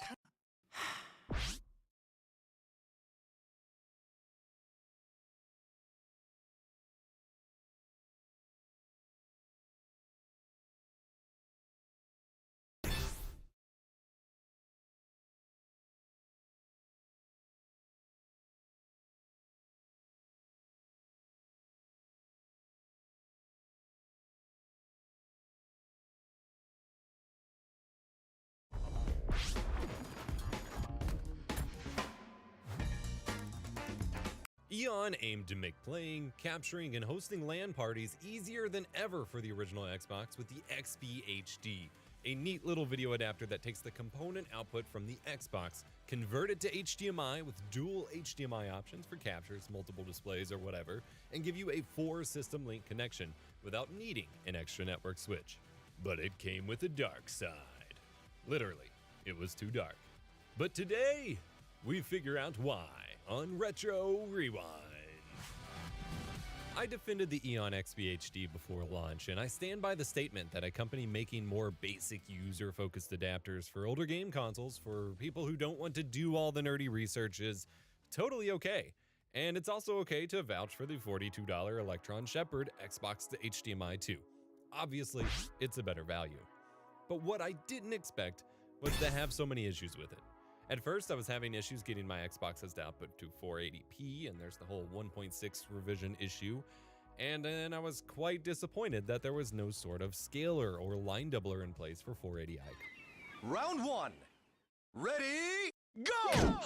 Eon aimed to make playing, capturing, and hosting LAN parties easier than ever for the original Xbox with the XB-HD, a neat little video adapter that takes the component output from the Xbox, convert it to HDMI with dual HDMI options for captures, multiple displays, or whatever, and give you a 4-system link connection without needing an extra network switch. But it came with a dark side. Literally, it was too dark. But today, we figure out why on Retro Rewind. I defended the Eon XB-HD before launch, and I stand by the statement that a company making more basic user-focused adapters for older game consoles for people who don't want to do all the nerdy research is totally okay. And it's also okay to vouch for the $42 Electron Shepherd Xbox to HDMI 2. Obviously, it's a better value. But what I didn't expect was to have so many issues with it. At first, I was having issues getting my Xbox's output to 480p, and there's the whole 1.6 revision issue. And then I was quite disappointed that there was no sort of scaler or line doubler in place for 480i. Round 1. Ready, go!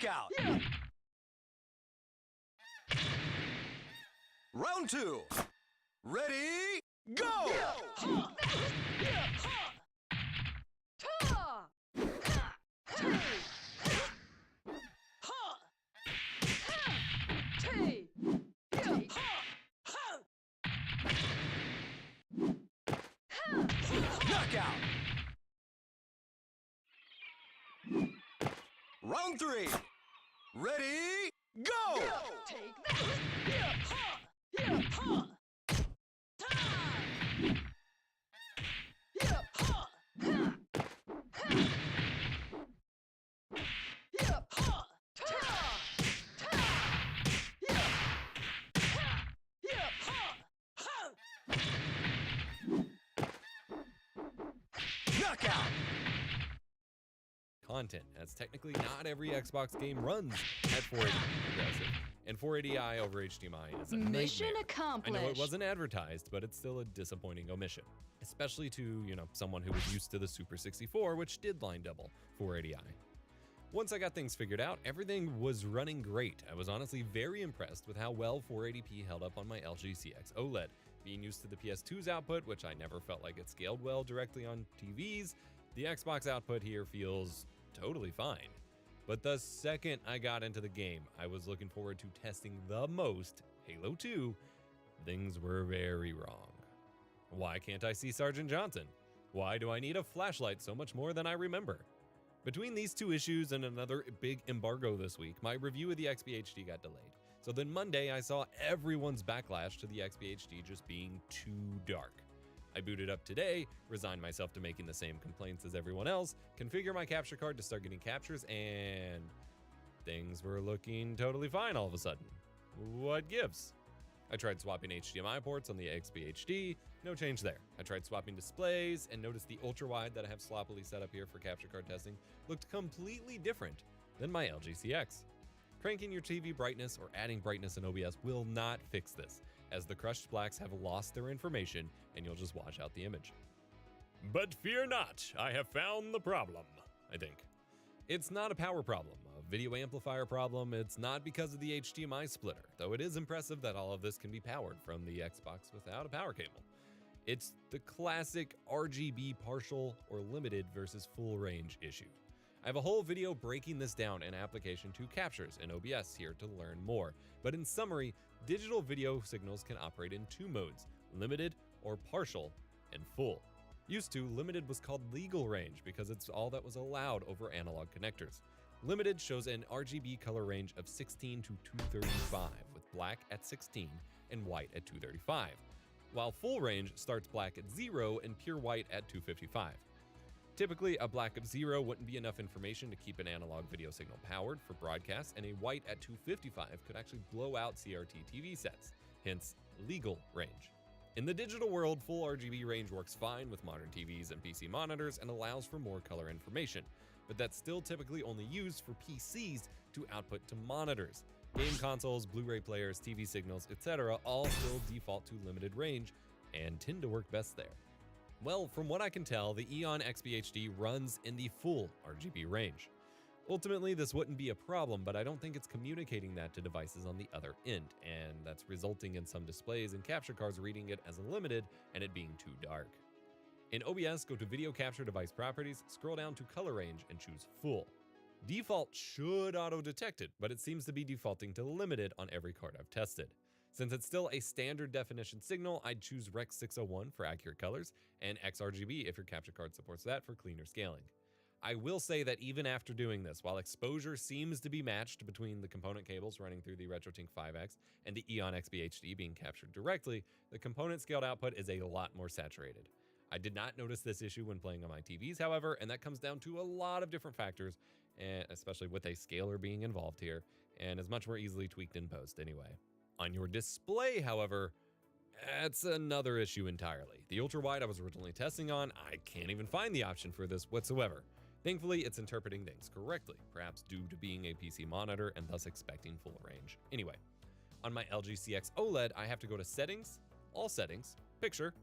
Knockout! Round 2. Ready, go! Knockout! Round 3. Ready, go! Take that! Knockout! Content, as technically not every Xbox game runs at 480p progressive, and 480i over HDMI is a Mission nightmare. accomplished. I know it wasn't advertised, but it's still a disappointing omission, especially to, someone who was used to the Super 64, which did line double 480i. Once I got things figured out, everything was running great. I was honestly very impressed with how well 480p held up on my LG CX OLED. Being used to the PS2's output, which I never felt like it scaled well directly on TVs, the Xbox output here feels totally fine. But the second I got into the game, I was looking forward to testing the most, Halo 2, things were very wrong. Why can't I see Sergeant Johnson? Why do I need a flashlight so much more than I remember? Between these two issues and another big embargo this week, my review of the XBHD got delayed. So then Monday, I saw everyone's backlash to the XBHD just being too dark. I booted up today, resigned myself to making the same complaints as everyone else, configure my capture card to start getting captures, and things were looking totally fine all of a sudden. What gives? I tried swapping HDMI ports on the XBHD, no change there. I tried swapping displays and noticed the ultra-wide that I have sloppily set up here for capture card testing looked completely different than my LG CX. Cranking your TV brightness or adding brightness in OBS will not fix this, as the crushed blacks have lost their information and you'll just wash out the image. But fear not, I have found the problem, I think. It's not a power problem, a video amplifier problem. It's not because of the HDMI splitter, though it is impressive that all of this can be powered from the Xbox without a power cable. It's the classic RGB partial or limited versus full range issue. I have a whole video breaking this down in application to captures in OBS here to learn more, but in summary, digital video signals can operate in two modes, limited or partial and full. Used to, limited was called legal range because it's all that was allowed over analog connectors. Limited shows an RGB color range of 16 to 235, with black at 16 and white at 235, while full range starts black at 0 and pure white at 255. Typically, a black of 0 wouldn't be enough information to keep an analog video signal powered for broadcast, and a white at 255 could actually blow out CRT TV sets, hence legal range. In the digital world, full RGB range works fine with modern TVs and PC monitors and allows for more color information, but that's still typically only used for PCs to output to monitors. Game consoles, Blu-ray players, TV signals, etc. all still default to limited range and tend to work best there. Well, from what I can tell, the Eon XBHD runs in the full RGB range. Ultimately, this wouldn't be a problem, but I don't think it's communicating that to devices on the other end, and that's resulting in some displays and capture cards reading it as a limited and it being too dark. In OBS, go to Video Capture Device Properties, scroll down to Color Range, and choose Full. Default should auto-detect it, but it seems to be defaulting to limited on every card I've tested. Since it's still a standard definition signal, I'd choose Rec 601 for accurate colors, and XRGB if your capture card supports that for cleaner scaling. I will say that even after doing this, while exposure seems to be matched between the component cables running through the RetroTink 5X and the Eon XBHD being captured directly, the component scaled output is a lot more saturated. I did not notice this issue when playing on my TVs, however, and that comes down to a lot of different factors, and especially with a scaler being involved here, and is much more easily tweaked in post anyway. On your display, however, that's another issue entirely. The ultra-wide I was originally testing on, I can't even find the option for this whatsoever. Thankfully, it's interpreting things correctly, perhaps due to being a PC monitor and thus expecting full range. Anyway, on my LG CX OLED, I have to go to Settings, All Settings, Picture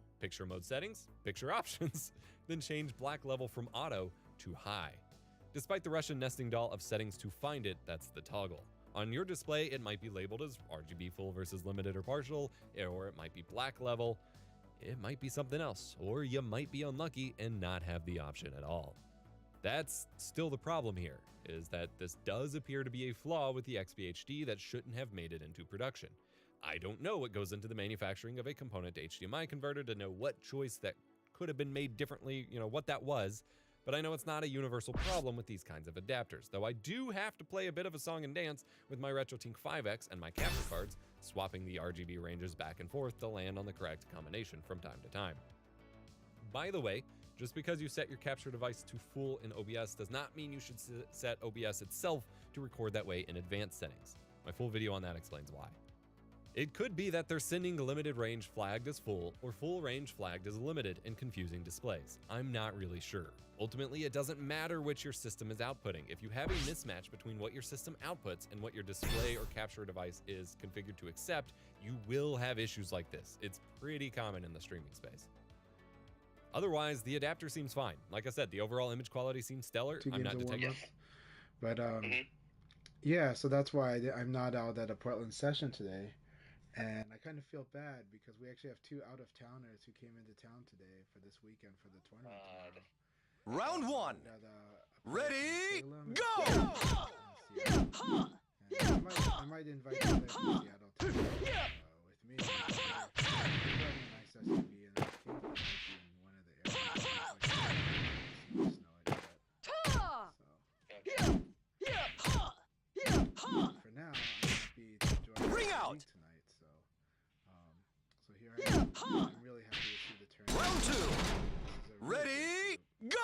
Mode Settings, Picture Options, then change black level from Auto to High. Despite the Russian nesting doll of settings to find it, that's the toggle. On your display, it might be labeled as RGB full versus limited or partial, or it might be black level, it might be something else, or you might be unlucky and not have the option at all. That's still the problem here, is that this does appear to be a flaw with the XBHD that shouldn't have made it into production. I don't know what goes into the manufacturing of a component to HDMI converter to know what choice that could have been made differently, what that was, but I know it's not a universal problem with these kinds of adapters, though I do have to play a bit of a song and dance with my RetroTink 5X and my capture cards, swapping the RGB ranges back and forth to land on the correct combination from time to time. By the way, just because you set your capture device to full in OBS does not mean you should set OBS itself to record that way in advanced settings. My full video on that explains why. It could be that they're sending limited range flagged as full or full range flagged as limited in confusing displays. I'm not really sure. Ultimately, it doesn't matter which your system is outputting. If you have a mismatch between what your system outputs and what your display or capture device is configured to accept, you will have issues like this. It's pretty common in the streaming space. Otherwise, the adapter seems fine. Like I said, the overall image quality seems stellar. I'm not detecting. But yeah, so that's why I'm not out at a Portland session today. And I kind of feel bad because we actually have 2 out-of-towners who came into town today for this weekend for the tournament. Round 1. Ready, go! I might invite them to Seattle to with me. Nice SUV and I think it might be in one of the areas. For now, I'm happy to join Ring the out! league tonight. So here I am. I'm really happy to see the tournament. Round 2. This is a really Ready, good go!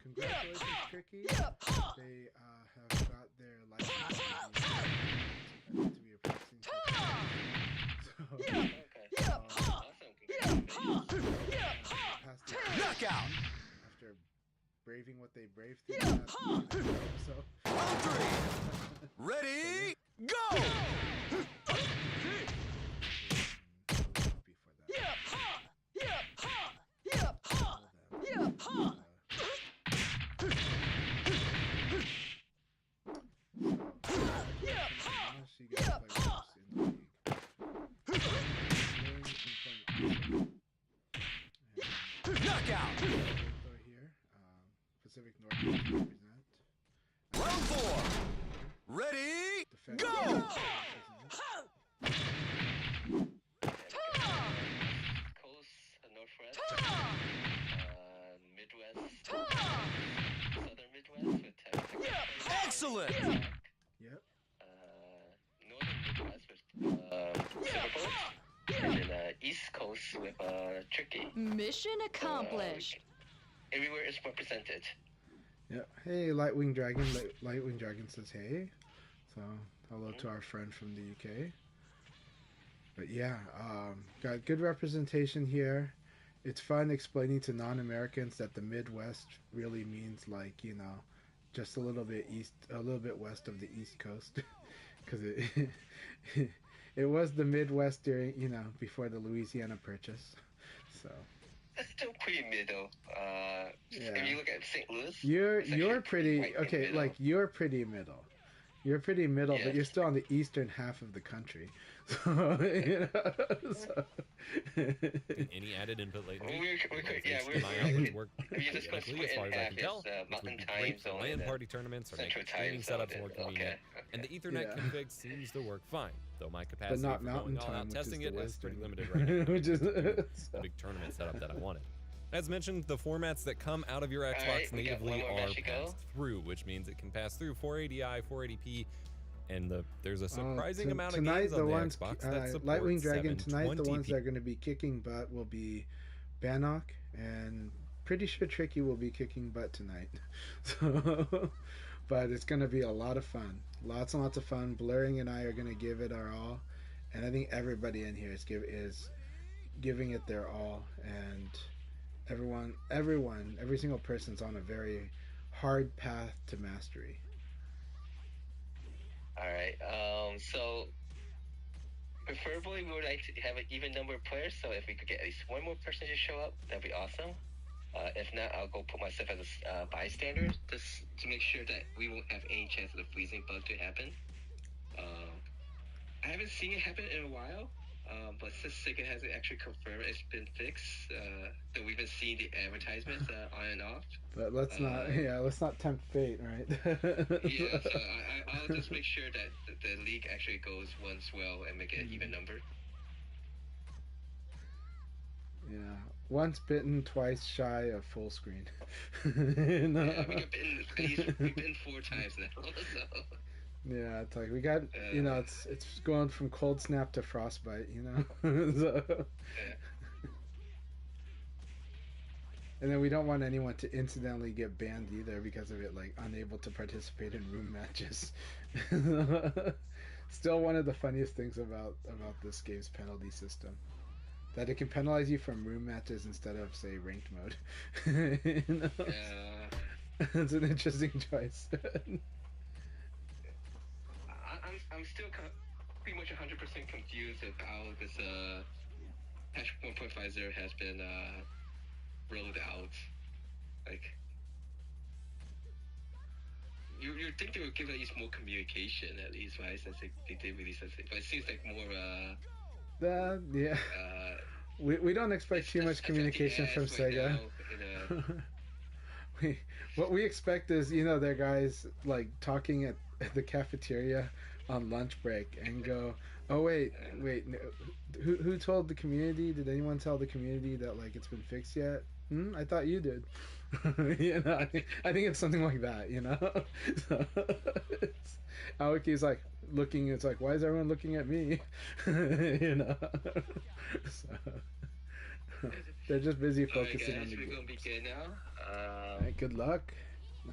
Congratulations, Tricky. They have got their license to be a practicing Knockout! After braving what they braved through. Round 3. Ready, go! Knockout! Here, Pacific Northwest represent. Round 4. Ready, go! Coast, Northwest, Midwest, Southern Midwest with Texas. Excellent! Yep. Northern Midwest with Silverboat, and then East Coast with Tricky. Mission accomplished. Everywhere is represented. Yep. Hey, Lightwingdragon. Lightwingdragon says hey. So, hello to our friend from the UK. But yeah, got good representation here. It's fun explaining to non-Americans that the Midwest really means just a little bit west of the East Coast, because it was the Midwest during before the Louisiana Purchase. So. That's still pretty middle. Yeah. If you look at St. Louis, you're pretty okay. Like you're pretty middle. You're pretty middle, but you're still on the eastern half of the country. So, Any added input lately? we're work just going to split as far in as I half. can tell, It's which Mountain would be Time great for Zone LAN and party tournaments or make Central streaming Time setups Zone. more convenient. And the Ethernet config seems to work fine, though my capacity not for Mountain going all Time, out which testing is it the is pretty Western. limited right now. Which is The big tournament setup that I wanted. As mentioned, the formats that come out of your Xbox natively are passed through, which means it can pass through 480i, 480p, and there's a surprising amount of games on the Xbox that support Lightwingdragon tonight. 720p. The ones that are going to be kicking butt will be Bannock, and pretty sure Tricky will be kicking butt tonight. So, but it's going to be a lot of fun, lots and lots of fun. Blurring and I are going to give it our all, and I think everybody in here is giving it their all, and every single person's on a very hard path to mastery. Alright, so preferably we would like to have an even number of players, so if we could get at least one more person to show up, that'd be awesome. If not, I'll go put myself as a bystander just to make sure that we won't have any chance of the freezing bug to happen. I haven't seen it happen in a while, but since Sega hasn't actually confirmed it's been fixed, so we've been seeing the advertisements on and off. But let's not tempt fate, right? Yeah, so I'll just make sure that the league actually goes once well and make it an even number. Yeah, once bitten, twice shy of full screen. Yeah, we've been 4 times now. So. Yeah, it's like we got, it's going from cold snap to frostbite, so. Yeah. And then we don't want anyone to incidentally get banned either because of it, like unable to participate in room matches. Still one of the funniest things about this game's penalty system. That it can penalize you from room matches instead of, say, ranked mode. It's an interesting choice. I'm still pretty much 100% confused of how this patch 1.50 has been rolled out. Like, you think they would give at least more communication, at least, right? Since they did release something, but it seems like more. Yeah. We don't expect too much communication from Sega. What we expect is, their guys like talking at the cafeteria on lunch break and go, oh wait, no, who told the community? Did anyone tell the community that like it's been fixed yet? I thought you did. I think it's something like that. So, Aoki's like looking. It's like, why is everyone looking at me? So, they're just busy focusing on the game. We're gonna begin now. Right, good luck.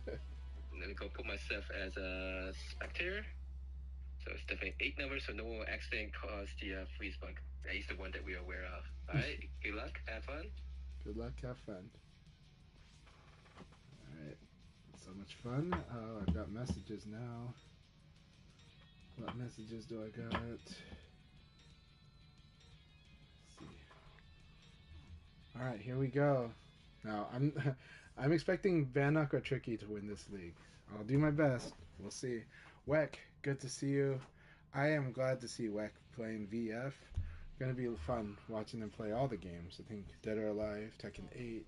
Let me go put myself as a spectator. So it's definitely 8 numbers, so no one will accidentally cause the freeze bug. At least the one that we are aware of. Alright, good luck, have fun. Good luck, have fun. Alright, so much fun. Oh, I've got messages now. What messages do I got? Let's see. Alright, here we go. Now, I'm expecting Vanek or Tricky to win this league. I'll do my best. We'll see. Weck, good to see you. I am glad to see Weck playing VF. Gonna be fun watching them play all the games. I think Dead or Alive, Tekken 8,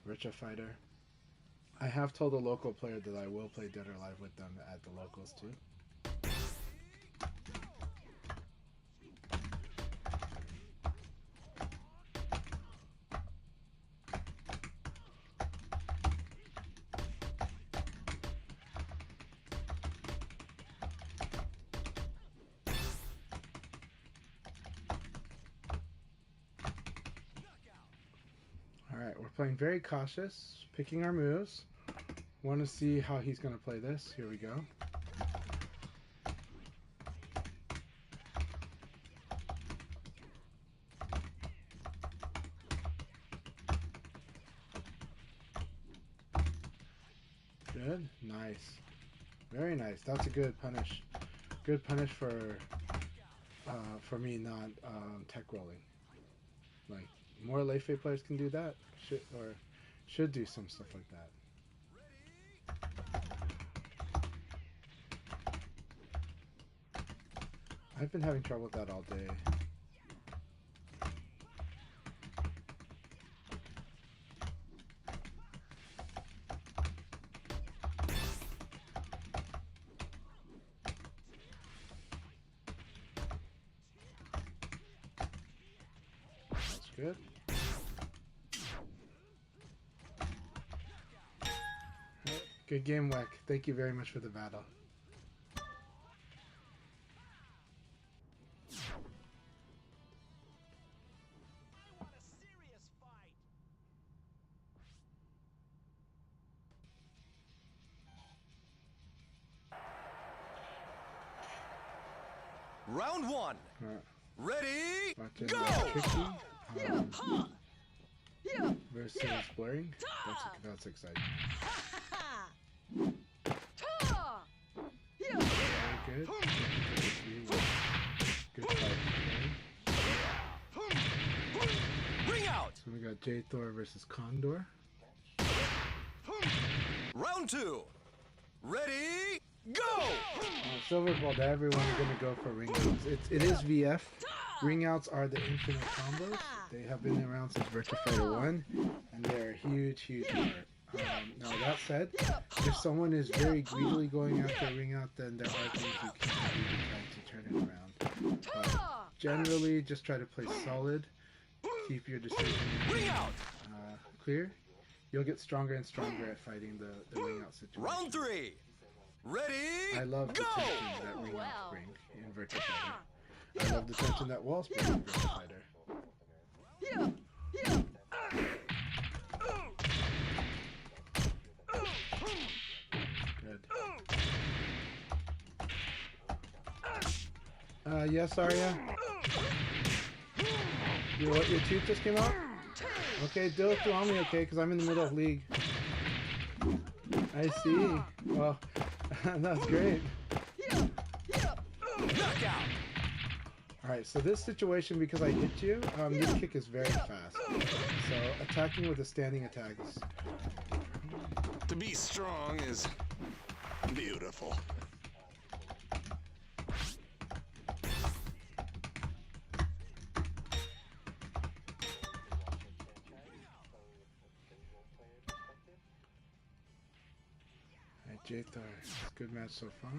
Virtua Fighter. I have told a local player that I will play Dead or Alive with them at the locals too. Playing very cautious, picking our moves. Want to see how he's going to play this. Here we go. Good. Nice. Very nice. That's a good punish. Good punish for me not tech rolling. Like, more Leifei players can do that. Should do some stuff like that. I've been having trouble with that all day. That's good. Good game, Weck. Thank you very much for the battle. Round 1. Ready, go! Versus Blurring. That's exciting. Very good. Good fight. Ring out. So we got got J Thor versus Condor. Round 2. Ready, go! Silver Bolt, everyone's gonna go for ring outs. It is VF. Ring outs are the infinite combos. They have been around since Virtua Fighter 1, and they're a huge, huge part. Now that said, if someone is very greedily going after a ring out, then there are things you can do to try to turn it around. But generally, just try to play solid. Keep your decision clear. You'll get stronger and stronger at fighting the ring out situation. Round 3. Ready, I love the tension that ring outs bring in Virtua Fighter. I love the tension that walls bring in Virtua Fighter. Good. Yes, Arya? Your tooth just came out? Okay, do it on me, okay? Because I'm in the middle of league. I see. Well, that's great. Alright, so this situation, because I hit you, this kick is very fast. So attacking with a standing attack is... To be strong is beautiful. Alright, J-Thor, good match so far.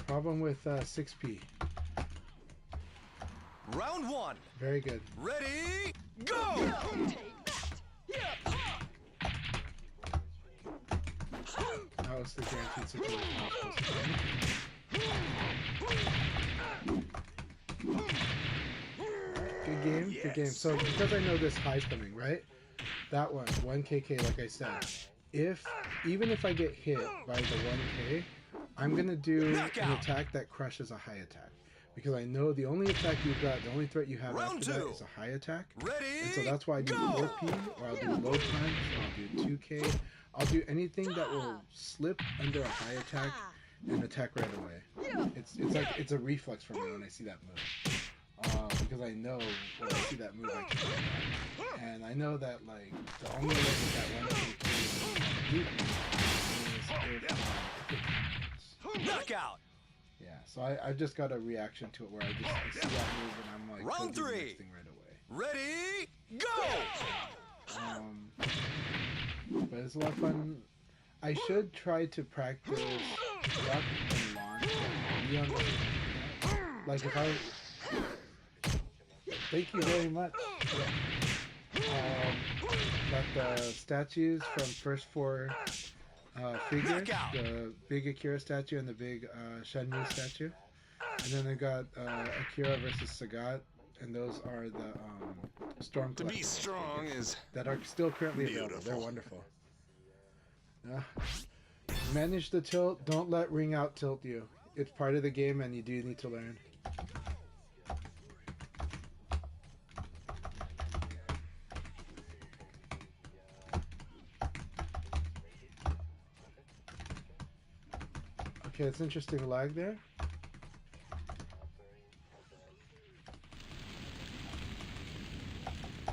Problem with 6P. Round 1. Very good. Ready, go! That was the guaranteed situation I was supposed to win. Good game, good game. So because I know this high's coming, right? That one, 1KK, like I said. Even if I get hit by the 1K, I'm gonna do an attack that crushes a high attack. Because I know the only attack you've got, the only threat you have after that is a high attack. And so that's why I do 4P, or I'll do low punch, or I'll do 2K. I'll do anything that will slip under a high attack and attack right away. It's a reflex for me when I see that move. Because I know when I see that move I can do that. And I know that like the only way that 1K is beat me is if knockout. Yeah, so I've just got a reaction to it where I see that move and I'm like, round 3. Next thing right away. Ready, go! But it's a lot of fun. I should try to practice duck and launch. Like if I... Thank you very much. Got the statues from first 4 figures. The big Akira statue and the big Shenmue statue. And then I got Akira versus Sagat. And those are the Storm To be strong is that are still currently available. They're wonderful. Manage the tilt. Don't let ring out tilt you. It's part of the game and you do need to learn. Okay, it's interesting lag there.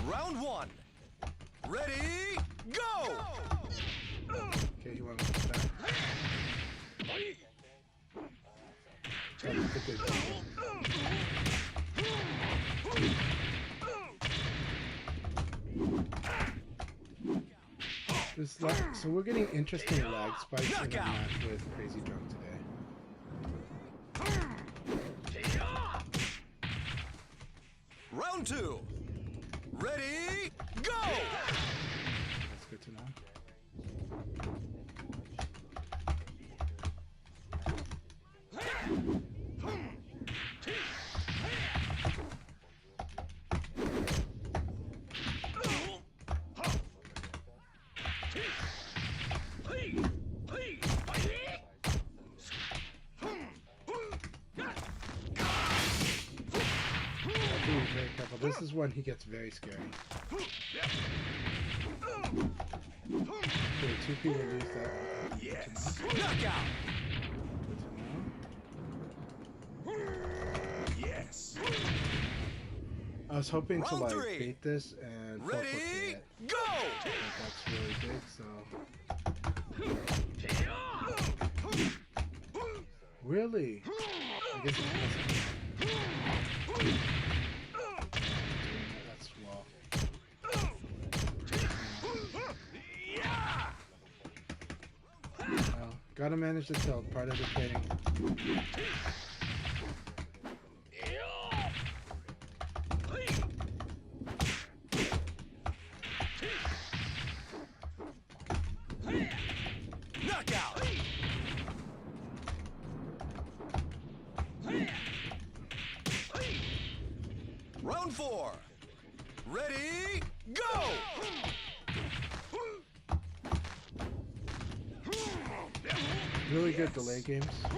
Round 1. Ready, go! Okay, he went with that. So we're getting interesting lag spikes in the match with Crazy Drunk today. Round 2. Ready, go! That's good to know. This is when he gets very scary. Okay, 2 people lose that. yes. Knockout. Yes. I was hoping to Round like three. beat this and Ready, it. go! But that's really big, so. Really? I guess it's that's well. Well, gotta manage the tilt, part of the training. Knockout! Round 4. Ready, go! Really good delay games. So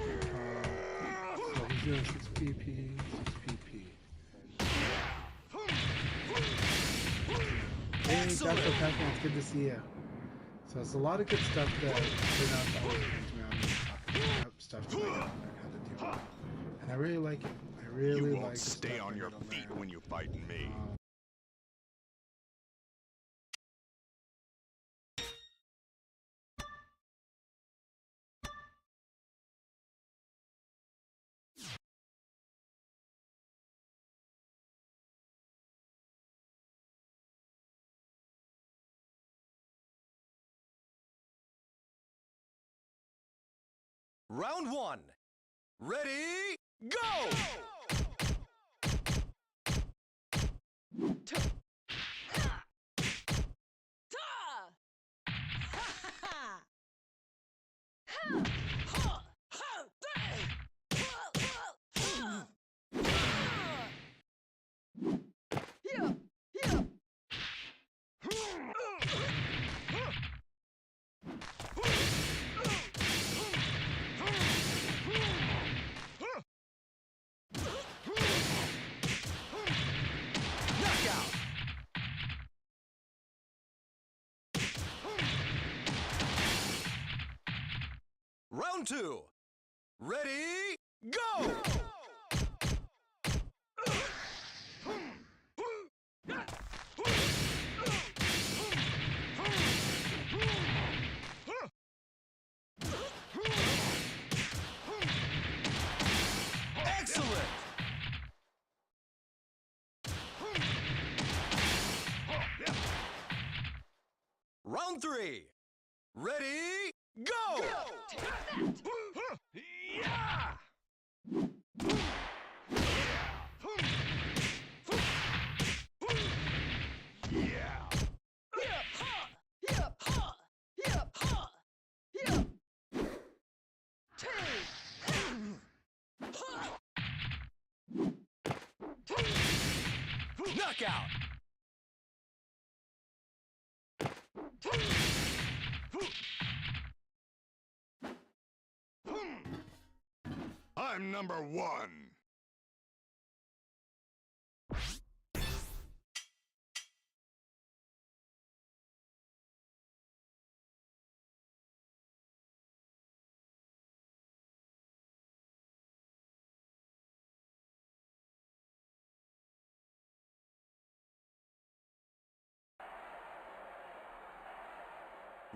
he's doing 6 PP, 6 PP. Hey, Dr. Pac-Man, it's good to see you. So it's a lot of good stuff that turned out to always bring to me on talking about stuff that I gotta learn how to deal with. And I really like it. I really You like won't the stay stuff on I your gotta feet learn. when you fight me. Round 1. Ready, go! Knockout! Round 2. Ready, go! Excellent! Round 3. Ready, go! Knockout! I'm number 1.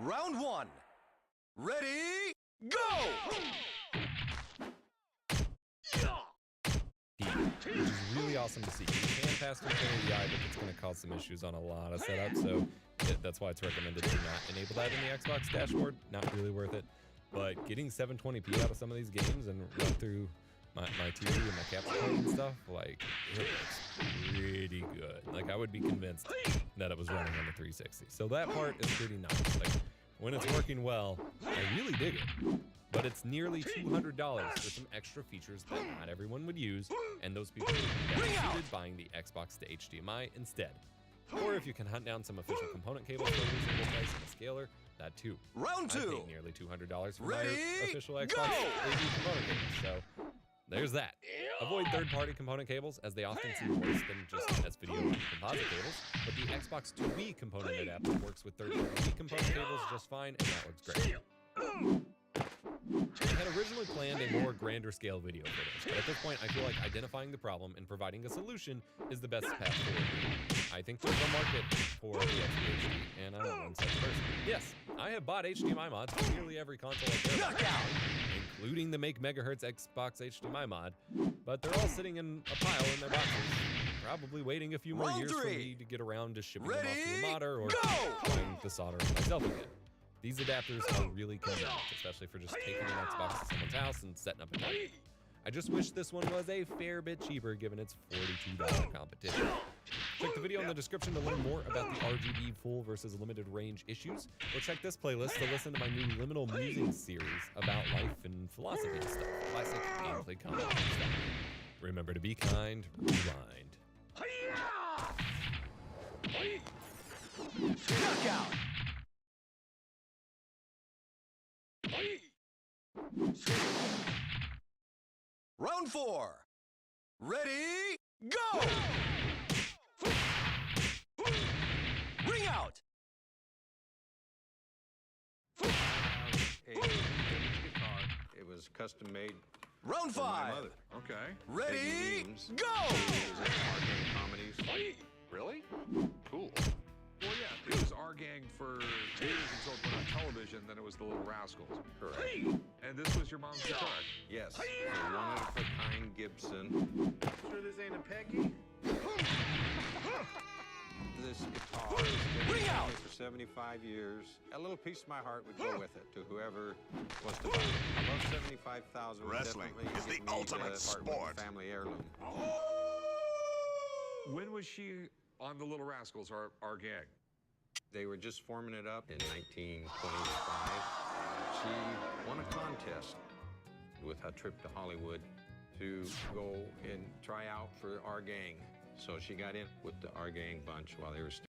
Round 1. Ready, go! Which is really awesome to see. You can pass through the eye, but it's going to cause some issues on a lot of setups, so that's why it's recommended to not enable that in the Xbox dashboard. Not really worth it. But getting 720p out of some of these games and run through my TV and my capture card and stuff, like, it looks pretty good. Like, I would be convinced that it was running on the 360. So that part is pretty nice. Like, when it's working well, I really dig it. But it's nearly $200 for some extra features that not everyone would use, and those people would be better suited buying the Xbox to HDMI instead. Or if you can hunt down some official component cables for a reasonable price and a scaler, that too. Round 2. I paid nearly $200 for Ready, my official Xbox go! AV component cables, so there's that. Avoid third-party component cables, as they often seem worse than just S-video composite cables, but the Xbox to Wii component adapter works with third-party Wii component cables just fine, and that works great. I had originally planned a more grander scale video for this, but at this point I feel like identifying the problem and providing a solution is the best path forward. I think there's a market for the XBHD, and I'm not one such person. Yes, I have bought HDMI mods for nearly every console I care about, including the Make Megahertz Xbox HDMI mod, but they're all sitting in a pile in their boxes, probably waiting a few more years for me to get around to shipping them off to a modder or trying the soldering myself again. These adapters are really convenient, especially for just taking an Xbox to someone's house and setting up a network. I just wish this one was a fair bit cheaper given its $42 competition. Check the video in the description to learn more about the RGB full versus limited range issues, or check this playlist to listen to my new Liminal Musings series about life and philosophy and stuff, classic gameplay comment and stuff. Remember to be kind, rewind. Knockout! Round 4. Ready, go! Ring out! A vintage guitar. It was custom made. Round for my 5. mother. Okay. Ready, Memes. go! It was in arcade comedies. Really? Cool. Well, yeah, it was our gang for years until it went on television, then it was the Little Rascals. Correct. And this was your mom's guitar? Yes. It's a one-of-a-kind Gibson. Sure this ain't a Peggy? This guitar has been Ring with out! me for 75 years. A little piece of my heart would go with it to whoever wants to buy it. Above 75,000 would Wrestling definitely is the get me ultimate part with sport. the family heirloom. When was she on the Little Rascals, our gang? They were just forming it up in 1925. She won a contest with a trip to Hollywood to go and try out for our gang. So she got in with the our gang bunch while they were still.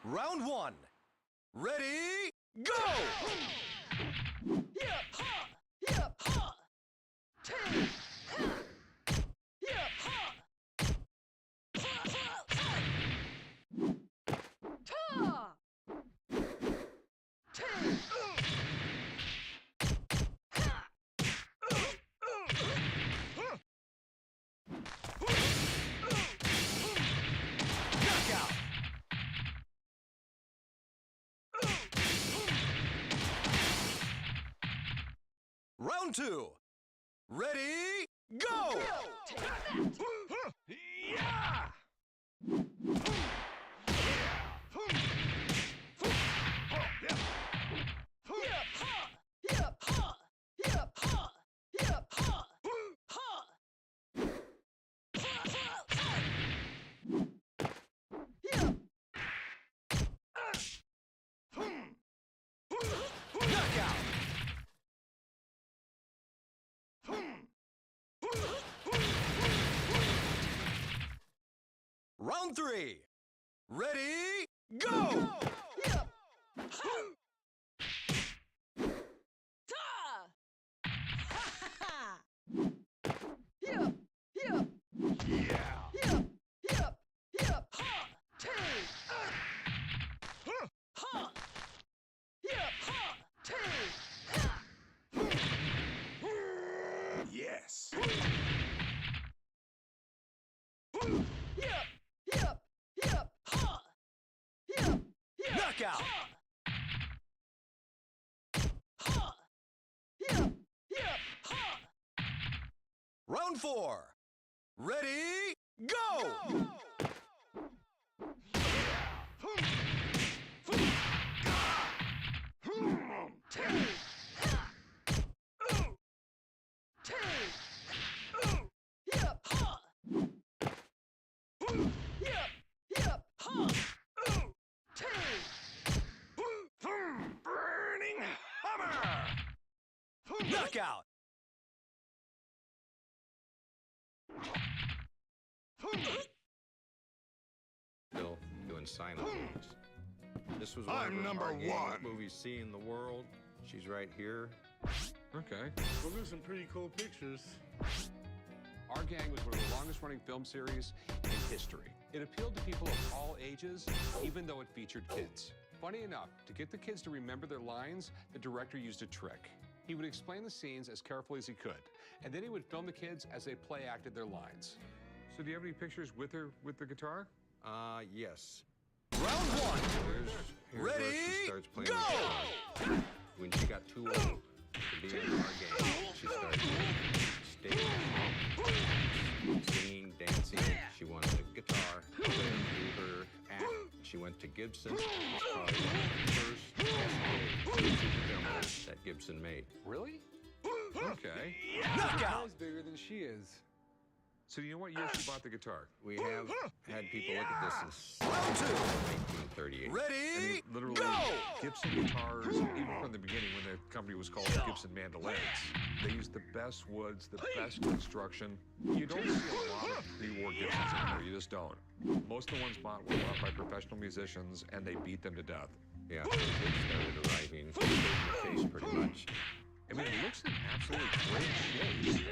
Round 1. Ready, go! Knockout! Round 2. Ready, go! Yeah! Knockout! Round 3. Ready, go! Yes! Knockout! Round 4. Ready, go! Burning hammer! Knockout! Still doing sign movies. This was I'm one of number our gang one. movies seeing the world. She's right here. Okay. Well, there's some pretty cool pictures. Our Gang was one of the longest-running film series in history. It appealed to people of all ages, even though it featured kids. Funny enough, to get the kids to remember their lines, the director used a trick. He would explain the scenes as carefully as he could, and then he would film the kids as they play-acted their lines. So do you have any pictures with her, with the guitar? Yes. Round one. Here's Ready, where she starts playing go! the guitar. When she got too old to be in our game, she started doing stage, singing, dancing. She wanted a guitar to do her act. She went to Gibson. It was probably the first super jumbo that Gibson made. Really? Okay. Knockout! She's bigger than she is. So do you know what year she bought the guitar? We have had people look at this in Round two. 1938. Ready, Literally, go! Gibson guitars, even from the beginning when the company was called Gibson Mandolins, they used the best woods, the best construction. You don't see a lot of pre-war Gibsons anymore, you just don't. Most of the ones bought were bought by professional musicians, and they beat them to death. Yeah, so they started arriving in the case pretty much. I mean, it looks in absolutely great shape.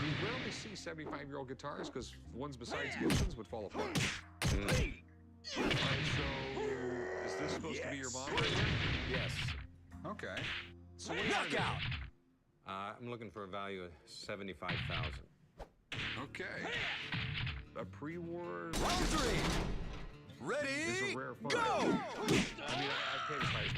You rarely see 75-year-old guitars because ones besides Gibsons would fall apart. All right, so is this supposed to be your mom right here? Yes. Okay. So what do you want to do? Knockout! I'm looking for a value of $75,000. Okay. A pre-war Round three. is Ready, a rare find. go! I mean, I paid as high as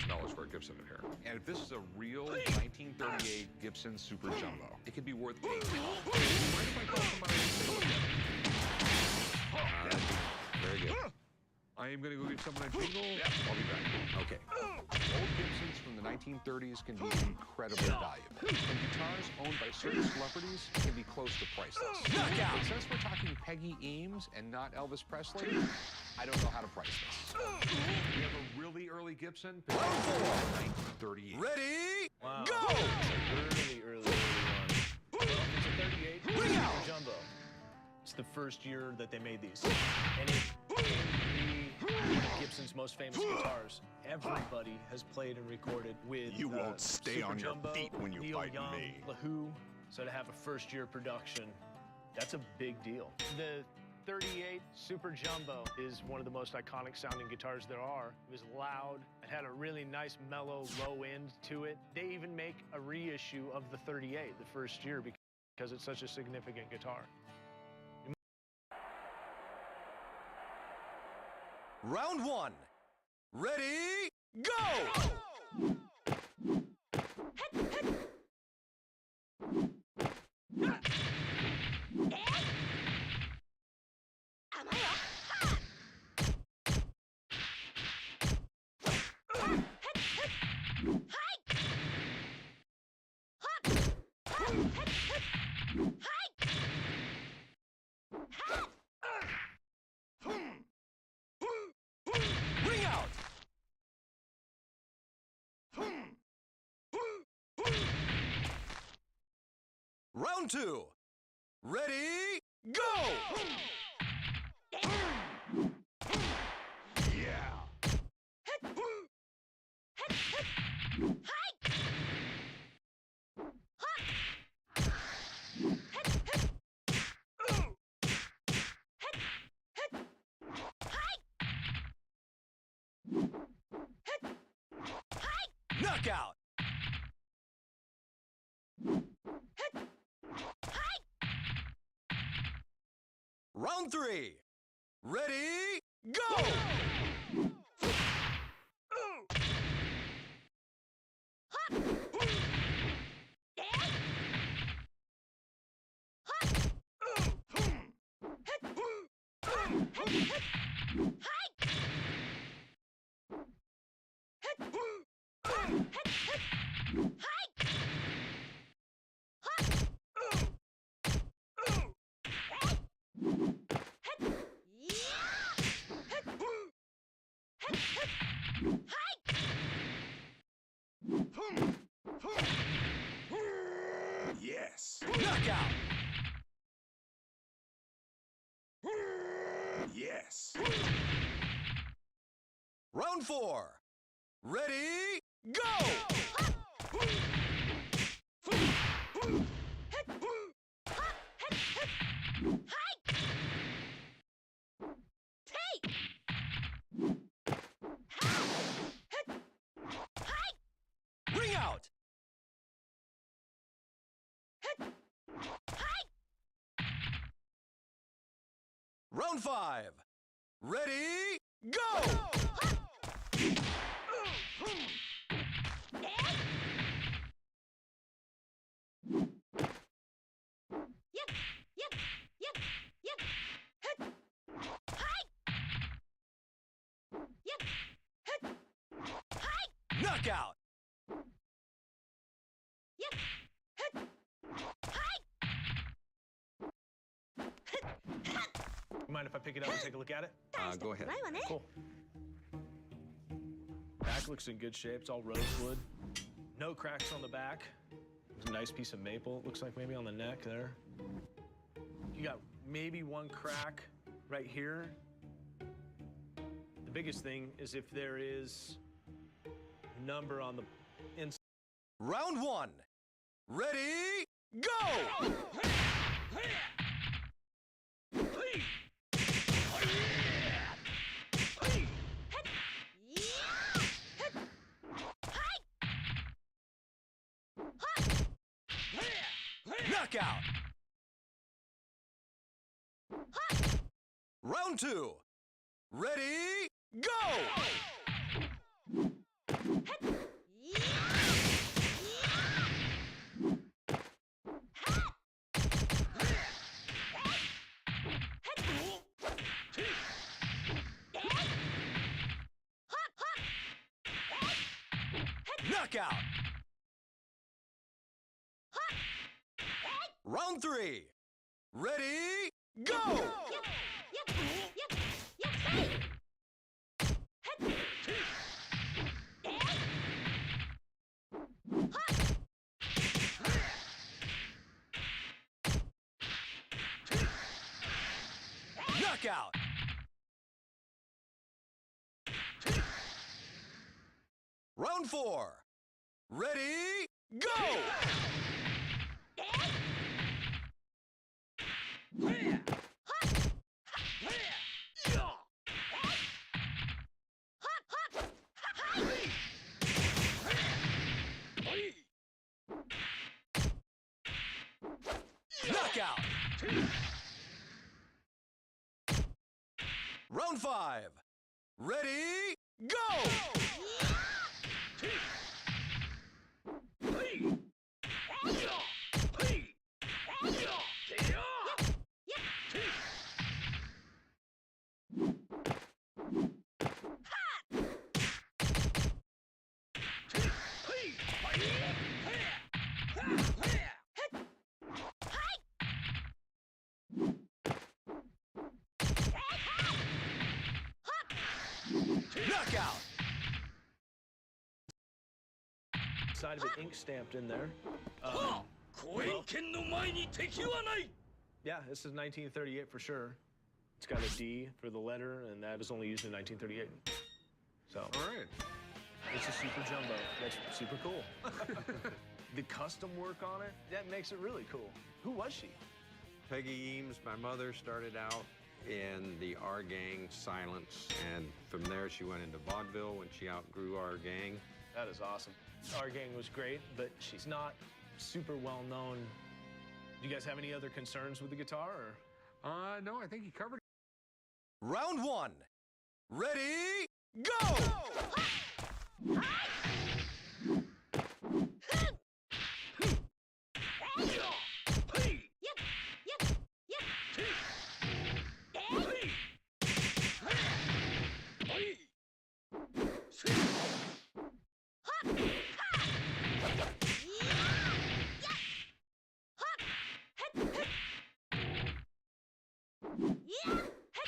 $90,000 for a Gibson in here. And if this is a real 1938 Gibson Super Jumbo, it could be worth $8 million. Mind if I call somebody and say, look at it? Very good. I am going to go get someone a jingle. I'll be back. Okay. Old Gibsons from the 1930s can be incredibly valuable. And guitars owned by certain celebrities can be close to priceless. Knockout! But since we're talking Peggy Eames and not Elvis Presley, I don't know how to price this. We have a really early Gibson, built in 1938. Ready, Wow. go! Early one. Well, it's a 38 Bring out! jumbo. It's the first year that they made these. And it came to be one of Gibson's most famous guitars. Everybody has played and recorded with You won't stay Super on your Jumbo, feet when you're Neil fighting Young, me. LaHoo. So to have a first-year production, that's a big deal. The 38 Super Jumbo is one of the most iconic sounding guitars there are. It was loud. It had a really nice mellow low end to it. They even make a reissue of the 38 the first year because it's such a significant guitar. Round one. Ready, go! Ring out! Round two. Ready, go! Knockout! Round three. Ready, go! Yes. Knockout! Yes. Round four. Ready, go! Round 5. Ready, go! Knockout! Mind if I pick it up and take a look at it? Go ahead. Cool. Back looks in good shape. It's all rosewood. No cracks on the back. There's a nice piece of maple. It looks like maybe on the neck there. You got maybe one crack right here. The biggest thing is if there is a number on the inside. Round 1. Ready, go! Knockout! Round 2. Ready, go! Knockout! Round 3. Ready, go! Knockout! Round 4. Ready, go! Knockout! Round 5. Ready, go! Knockout! Side of it ink stamped in there. Yeah, this is 1938 for sure. It's got a D for the letter, and that was only used in 1938. So, All right. it's a super jumbo. That's super cool. The custom work on it, that makes it really cool. Who was she? Peggy Eames, my mother, started out in the Our Gang Silence, and from there she went into vaudeville when she outgrew Our Gang. That is awesome. Our Gang was great, but she's not super well known. Do you guys have any other concerns with the guitar? Or? No, I think you covered it. Round 1. Ready, go!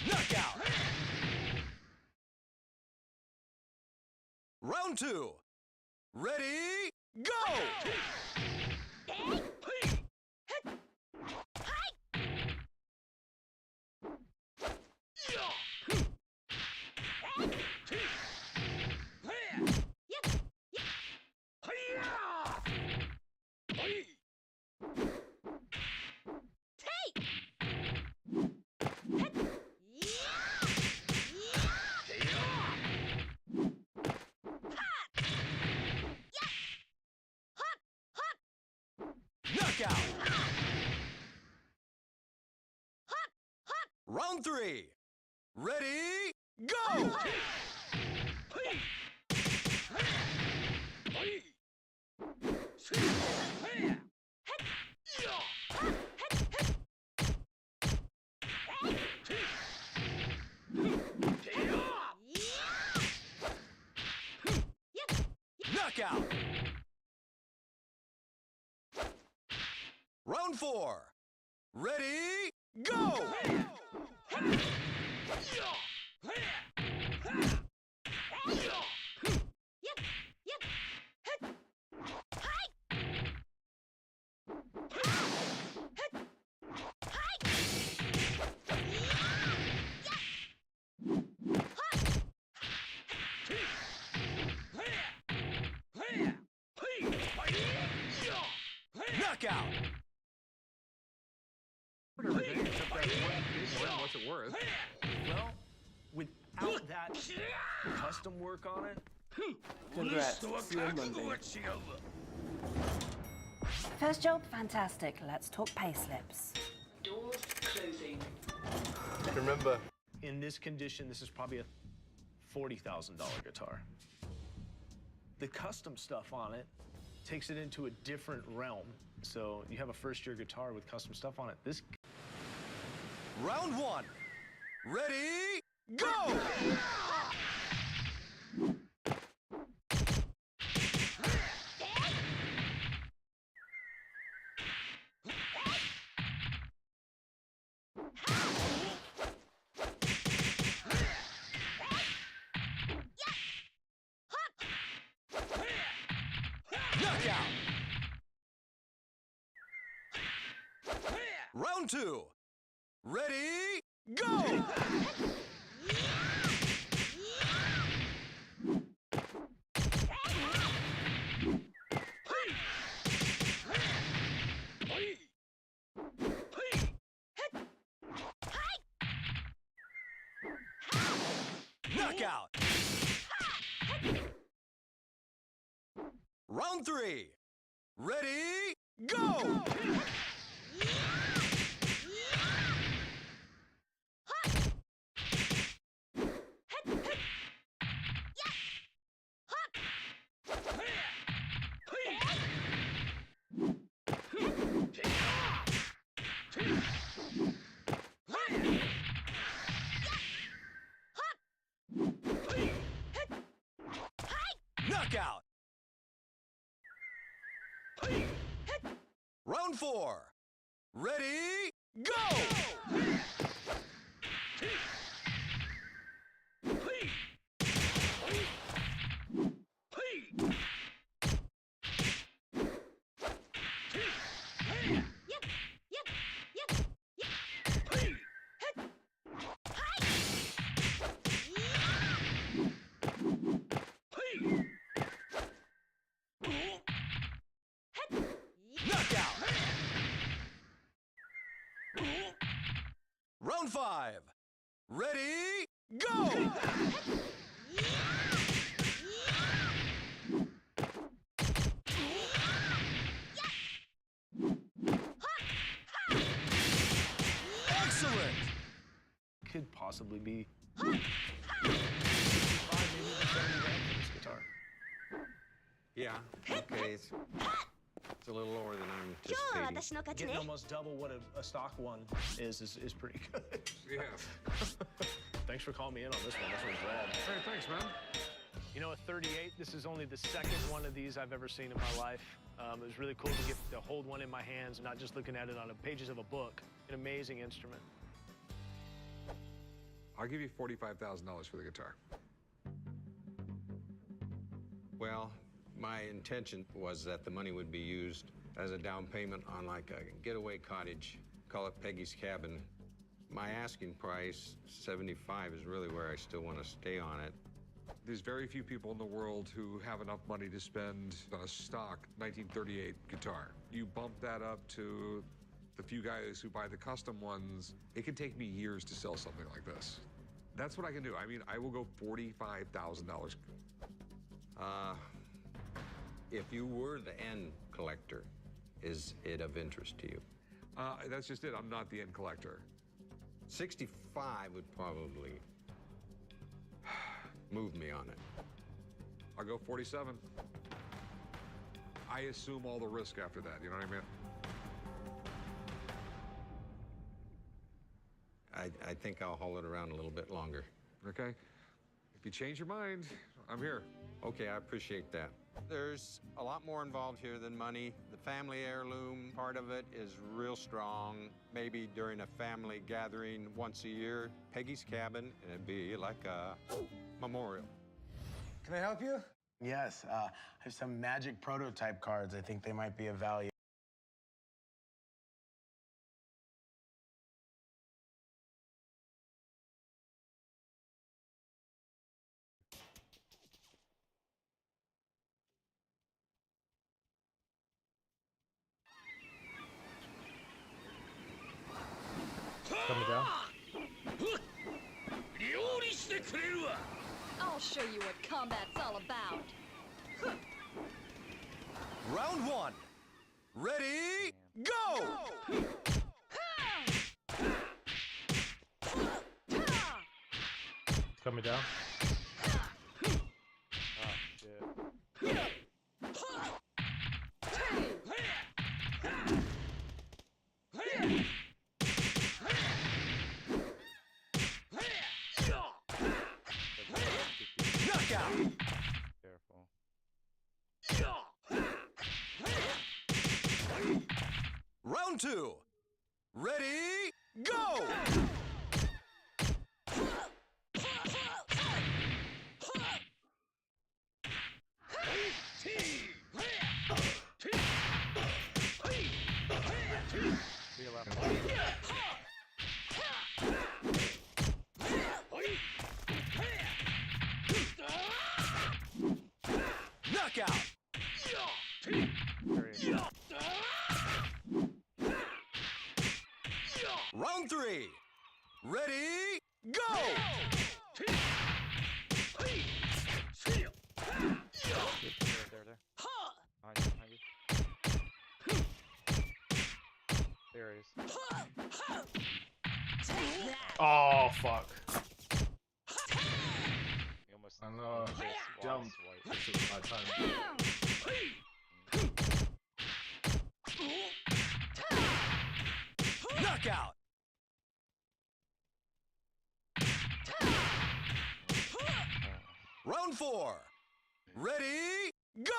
Knockout! Round 2. Ready, go! Round 3. Ready, go! Knockout! Round 4. Ready, go! Knockout! What's it worth? Well, without that custom work on it, Congrats. See you on Monday. First job, fantastic. Let's talk pay slips. doors closing. Remember, in this condition, this is probably a $40,000 guitar. The custom stuff on it takes it into a different realm. So you have a first-year guitar with custom stuff on it. This. Round 1. Ready, go! Knockout! Round 2. Ready, go! Knockout! Round 3. Ready, go! Knockout! Round 4. Ready, go! Knockout! Round 5. Ready, go! Excellent! Could possibly be 65, maybe even 70 grand for this guitar. Yeah, okay, it's a little lower than I'm anticipating. Getting almost double what a stock one is pretty good. Yeah. Thanks for calling me in on this one. This one's rad. Hey, thanks, man. You know, a 38, this is only the second one of these I've ever seen in my life. It was really cool to get to hold one in my hands, not just looking at it on the pages of a book. An amazing instrument. I'll give you $45,000 for the guitar. Well, my intention was that the money would be used as a down payment on like a getaway cottage, call it Peggy's Cabin. My asking price, $75, is really where I still want to stay on it. There's very few people in the world who have enough money to spend on a stock 1938 guitar. You bump that up to the few guys who buy the custom ones, it can take me years to sell something like this. That's what I can do. I mean, I will go $45,000. If you were the end collector, is it of interest to you? That's just it. I'm not the end collector. 65 would probably move me on it. I'll go 47. I assume all the risk after that, you know what I mean? I think I'll haul it around a little bit longer. Okay. If you change your mind, I'm here. Okay, I appreciate that. There's a lot more involved here than money. The family heirloom part of it is real strong. Maybe during a family gathering once a year, Peggy's cabin, and it'd be like a memorial. Can I help you? Yes, I have some magic prototype cards. I think they might be of value. Coming down. I'll show you what combat's all about. Round one. Ready, go! Coming down. Knockout! Round two. Ready, go! Knockout! Round three. Ready, go! There he is. Oh, fuck. He almost jumped. This is my time. Knockout! Round four. Ready, go!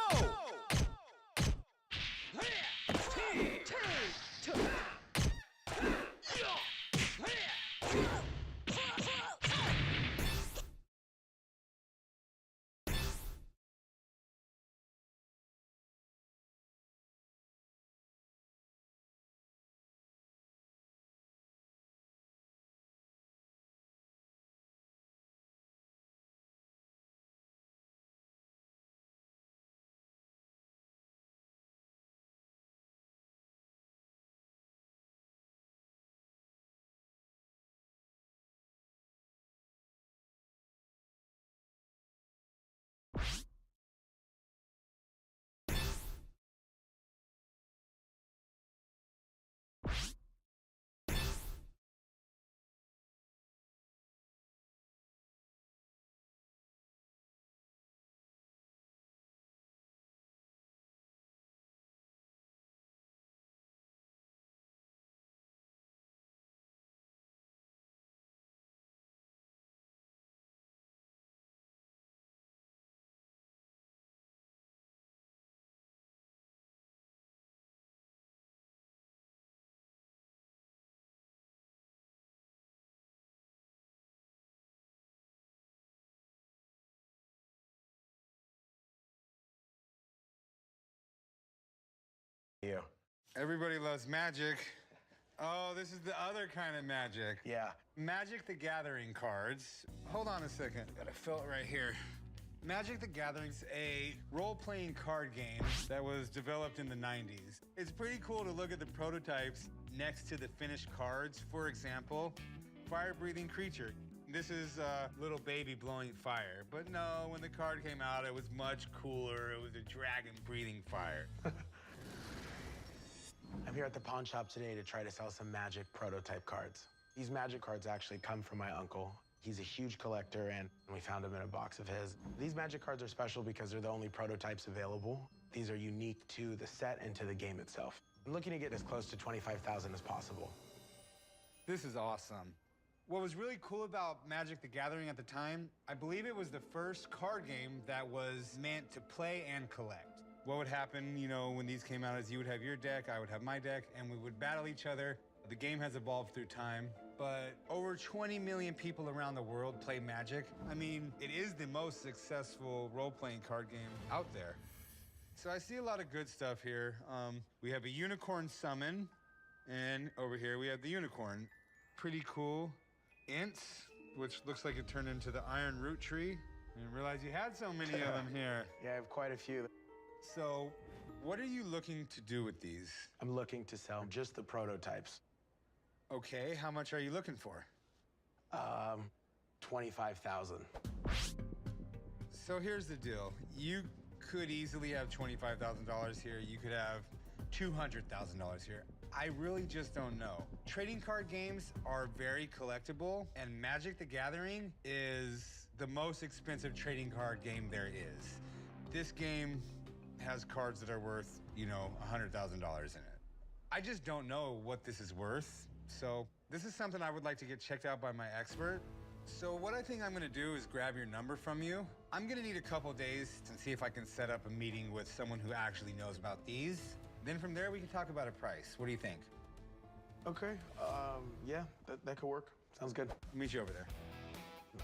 You. Everybody loves magic. Oh, this is the other kind of magic. Yeah. Magic the Gathering cards. Hold on a second. Gotta fill it right here. Magic the Gathering's a role-playing card game that was developed in the 90s. It's pretty cool to look at the prototypes next to the finished cards. For example, fire-breathing creature. This is a little baby blowing fire. But no, when the card came out, it was much cooler. It was a dragon breathing fire. I'm here at the pawn shop today to try to sell some magic prototype cards. These magic cards actually come from my uncle. He's a huge collector, and we found them in a box of his. These magic cards are special because they're the only prototypes available. These are unique to the set and to the game itself. I'm looking to get as close to 25,000 as possible. This is awesome. What was really cool about Magic the Gathering at the time, I believe it was the first card game that was meant to play and collect. What would happen, you know, when these came out is you would have your deck, I would have my deck, and we would battle each other. The game has evolved through time, but over 20 million people around the world play Magic. I mean, it is the most successful role-playing card game out there. So I see a lot of good stuff here. We have a unicorn summon, and over here we have the unicorn. Pretty cool. Ints, which looks like it turned into the iron root tree. I didn't realize you had so many of them here. Yeah, I have quite a few. So, what are you looking to do with these? I'm looking to sell just the prototypes. Okay, how much are you looking for? 25,000. So here's the deal. You could easily have $25,000 here. You could have $200,000 here. I really just don't know. Trading card games are very collectible, and Magic the Gathering is the most expensive trading card game there is. This game has cards that are worth, you know, $100,000 in it. I just don't know what this is worth, so this is something I would like to get checked out by my expert. So what I think I'm gonna do is grab your number from you. I'm gonna need a couple days to see if I can set up a meeting with someone who actually knows about these. Then from there, we can talk about a price. What do you think? Okay, yeah, that could work. Sounds good. I'll meet you over there.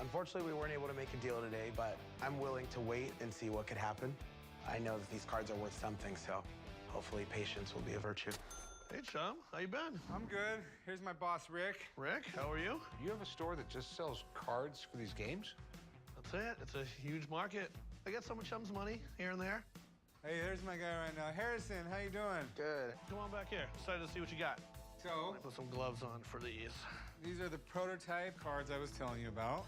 Unfortunately, we weren't able to make a deal today, but I'm willing to wait and see what could happen. I know that these cards are worth something, so hopefully patience will be a virtue. Hey, chum, how you been? I'm good. Here's my boss, Rick. Rick, how are you? You have a store that just sells cards for these games? That's it. It's a huge market. I get some of chum's money here and there. Hey, there's my guy right now. Harrison, how you doing? Good. Come on back here. Excited to see what you got. So, Let me put some gloves on for these. These are the prototype cards I was telling you about.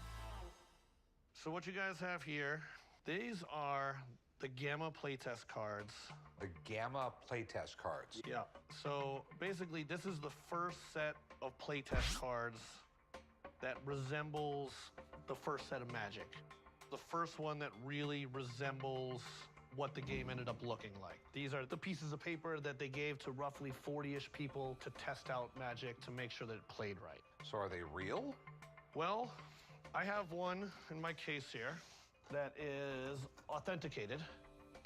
So what you guys have here, these are the Gamma playtest cards. The Gamma playtest cards. Yeah. So basically, this is the first set of playtest cards that resembles the first set of Magic. The first one that really resembles what the game ended up looking like. These are the pieces of paper that they gave to roughly 40-ish people to test out Magic to make sure that it played right. So are they real? Well, I have one in my case here that is authenticated.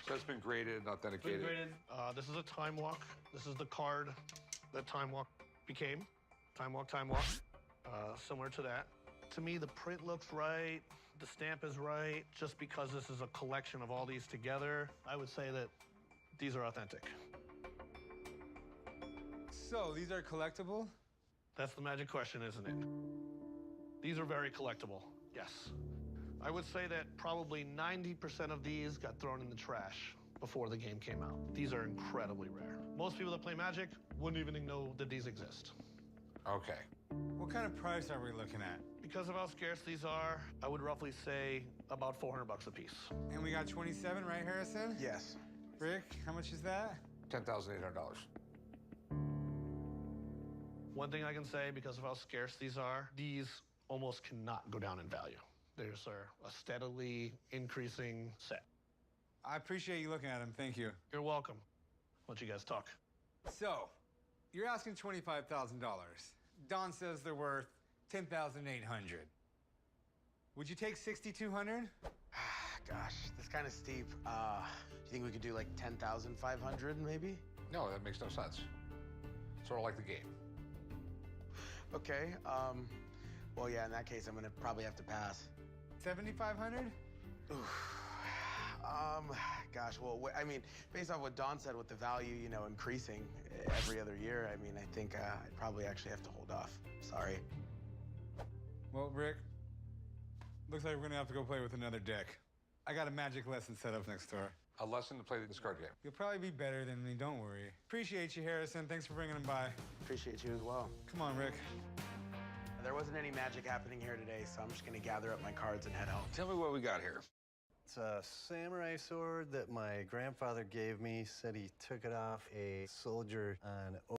So it's been graded and authenticated. This is a Time Walk. This is the card that Time Walk became. Time Walk. Similar to that. To me, the print looks right. The stamp is right. Just because this is a collection of all these together, I would say that these are authentic. So, these are collectible? That's the magic question, isn't it? These are very collectible, yes. I would say that probably 90% of these got thrown in the trash before the game came out. These are incredibly rare. Most people that play Magic wouldn't even know that these exist. Okay. What kind of price are we looking at? Because of how scarce these are, I would roughly say about $400 a piece. And we got 27, right, Harrison? Yes. Rick, how much is that? $10,800. One thing I can say, because of how scarce these are, these almost cannot go down in value. There's a steadily increasing set. I appreciate you looking at them. Thank you. You're welcome. Let you guys talk. So, you're asking $25,000. Don says they're worth $10,800. Would you take $6,200? Gosh, that's kind of steep. Do you think we could do like 10,500 maybe? No, that makes no sense. Sort of like the game. Okay, well, yeah, in that case, I'm gonna probably have to pass. 7,500? Gosh, well, I mean, based off what Don said with the value, you know, increasing every other year, I mean, I think I'd probably actually have to hold off. Sorry. Well, Rick, looks like we're gonna have to go play with another deck. I got a Magic lesson set up next door. A lesson to play this card game. You'll probably be better than me, don't worry. Appreciate you, Harrison. Thanks for bringing them by. Appreciate you as well. Come on, Rick. There wasn't any magic happening here today, so I'm just gonna gather up my cards and head home. Tell me what we got here. It's a samurai sword that my grandfather gave me. Said he took it off a soldier on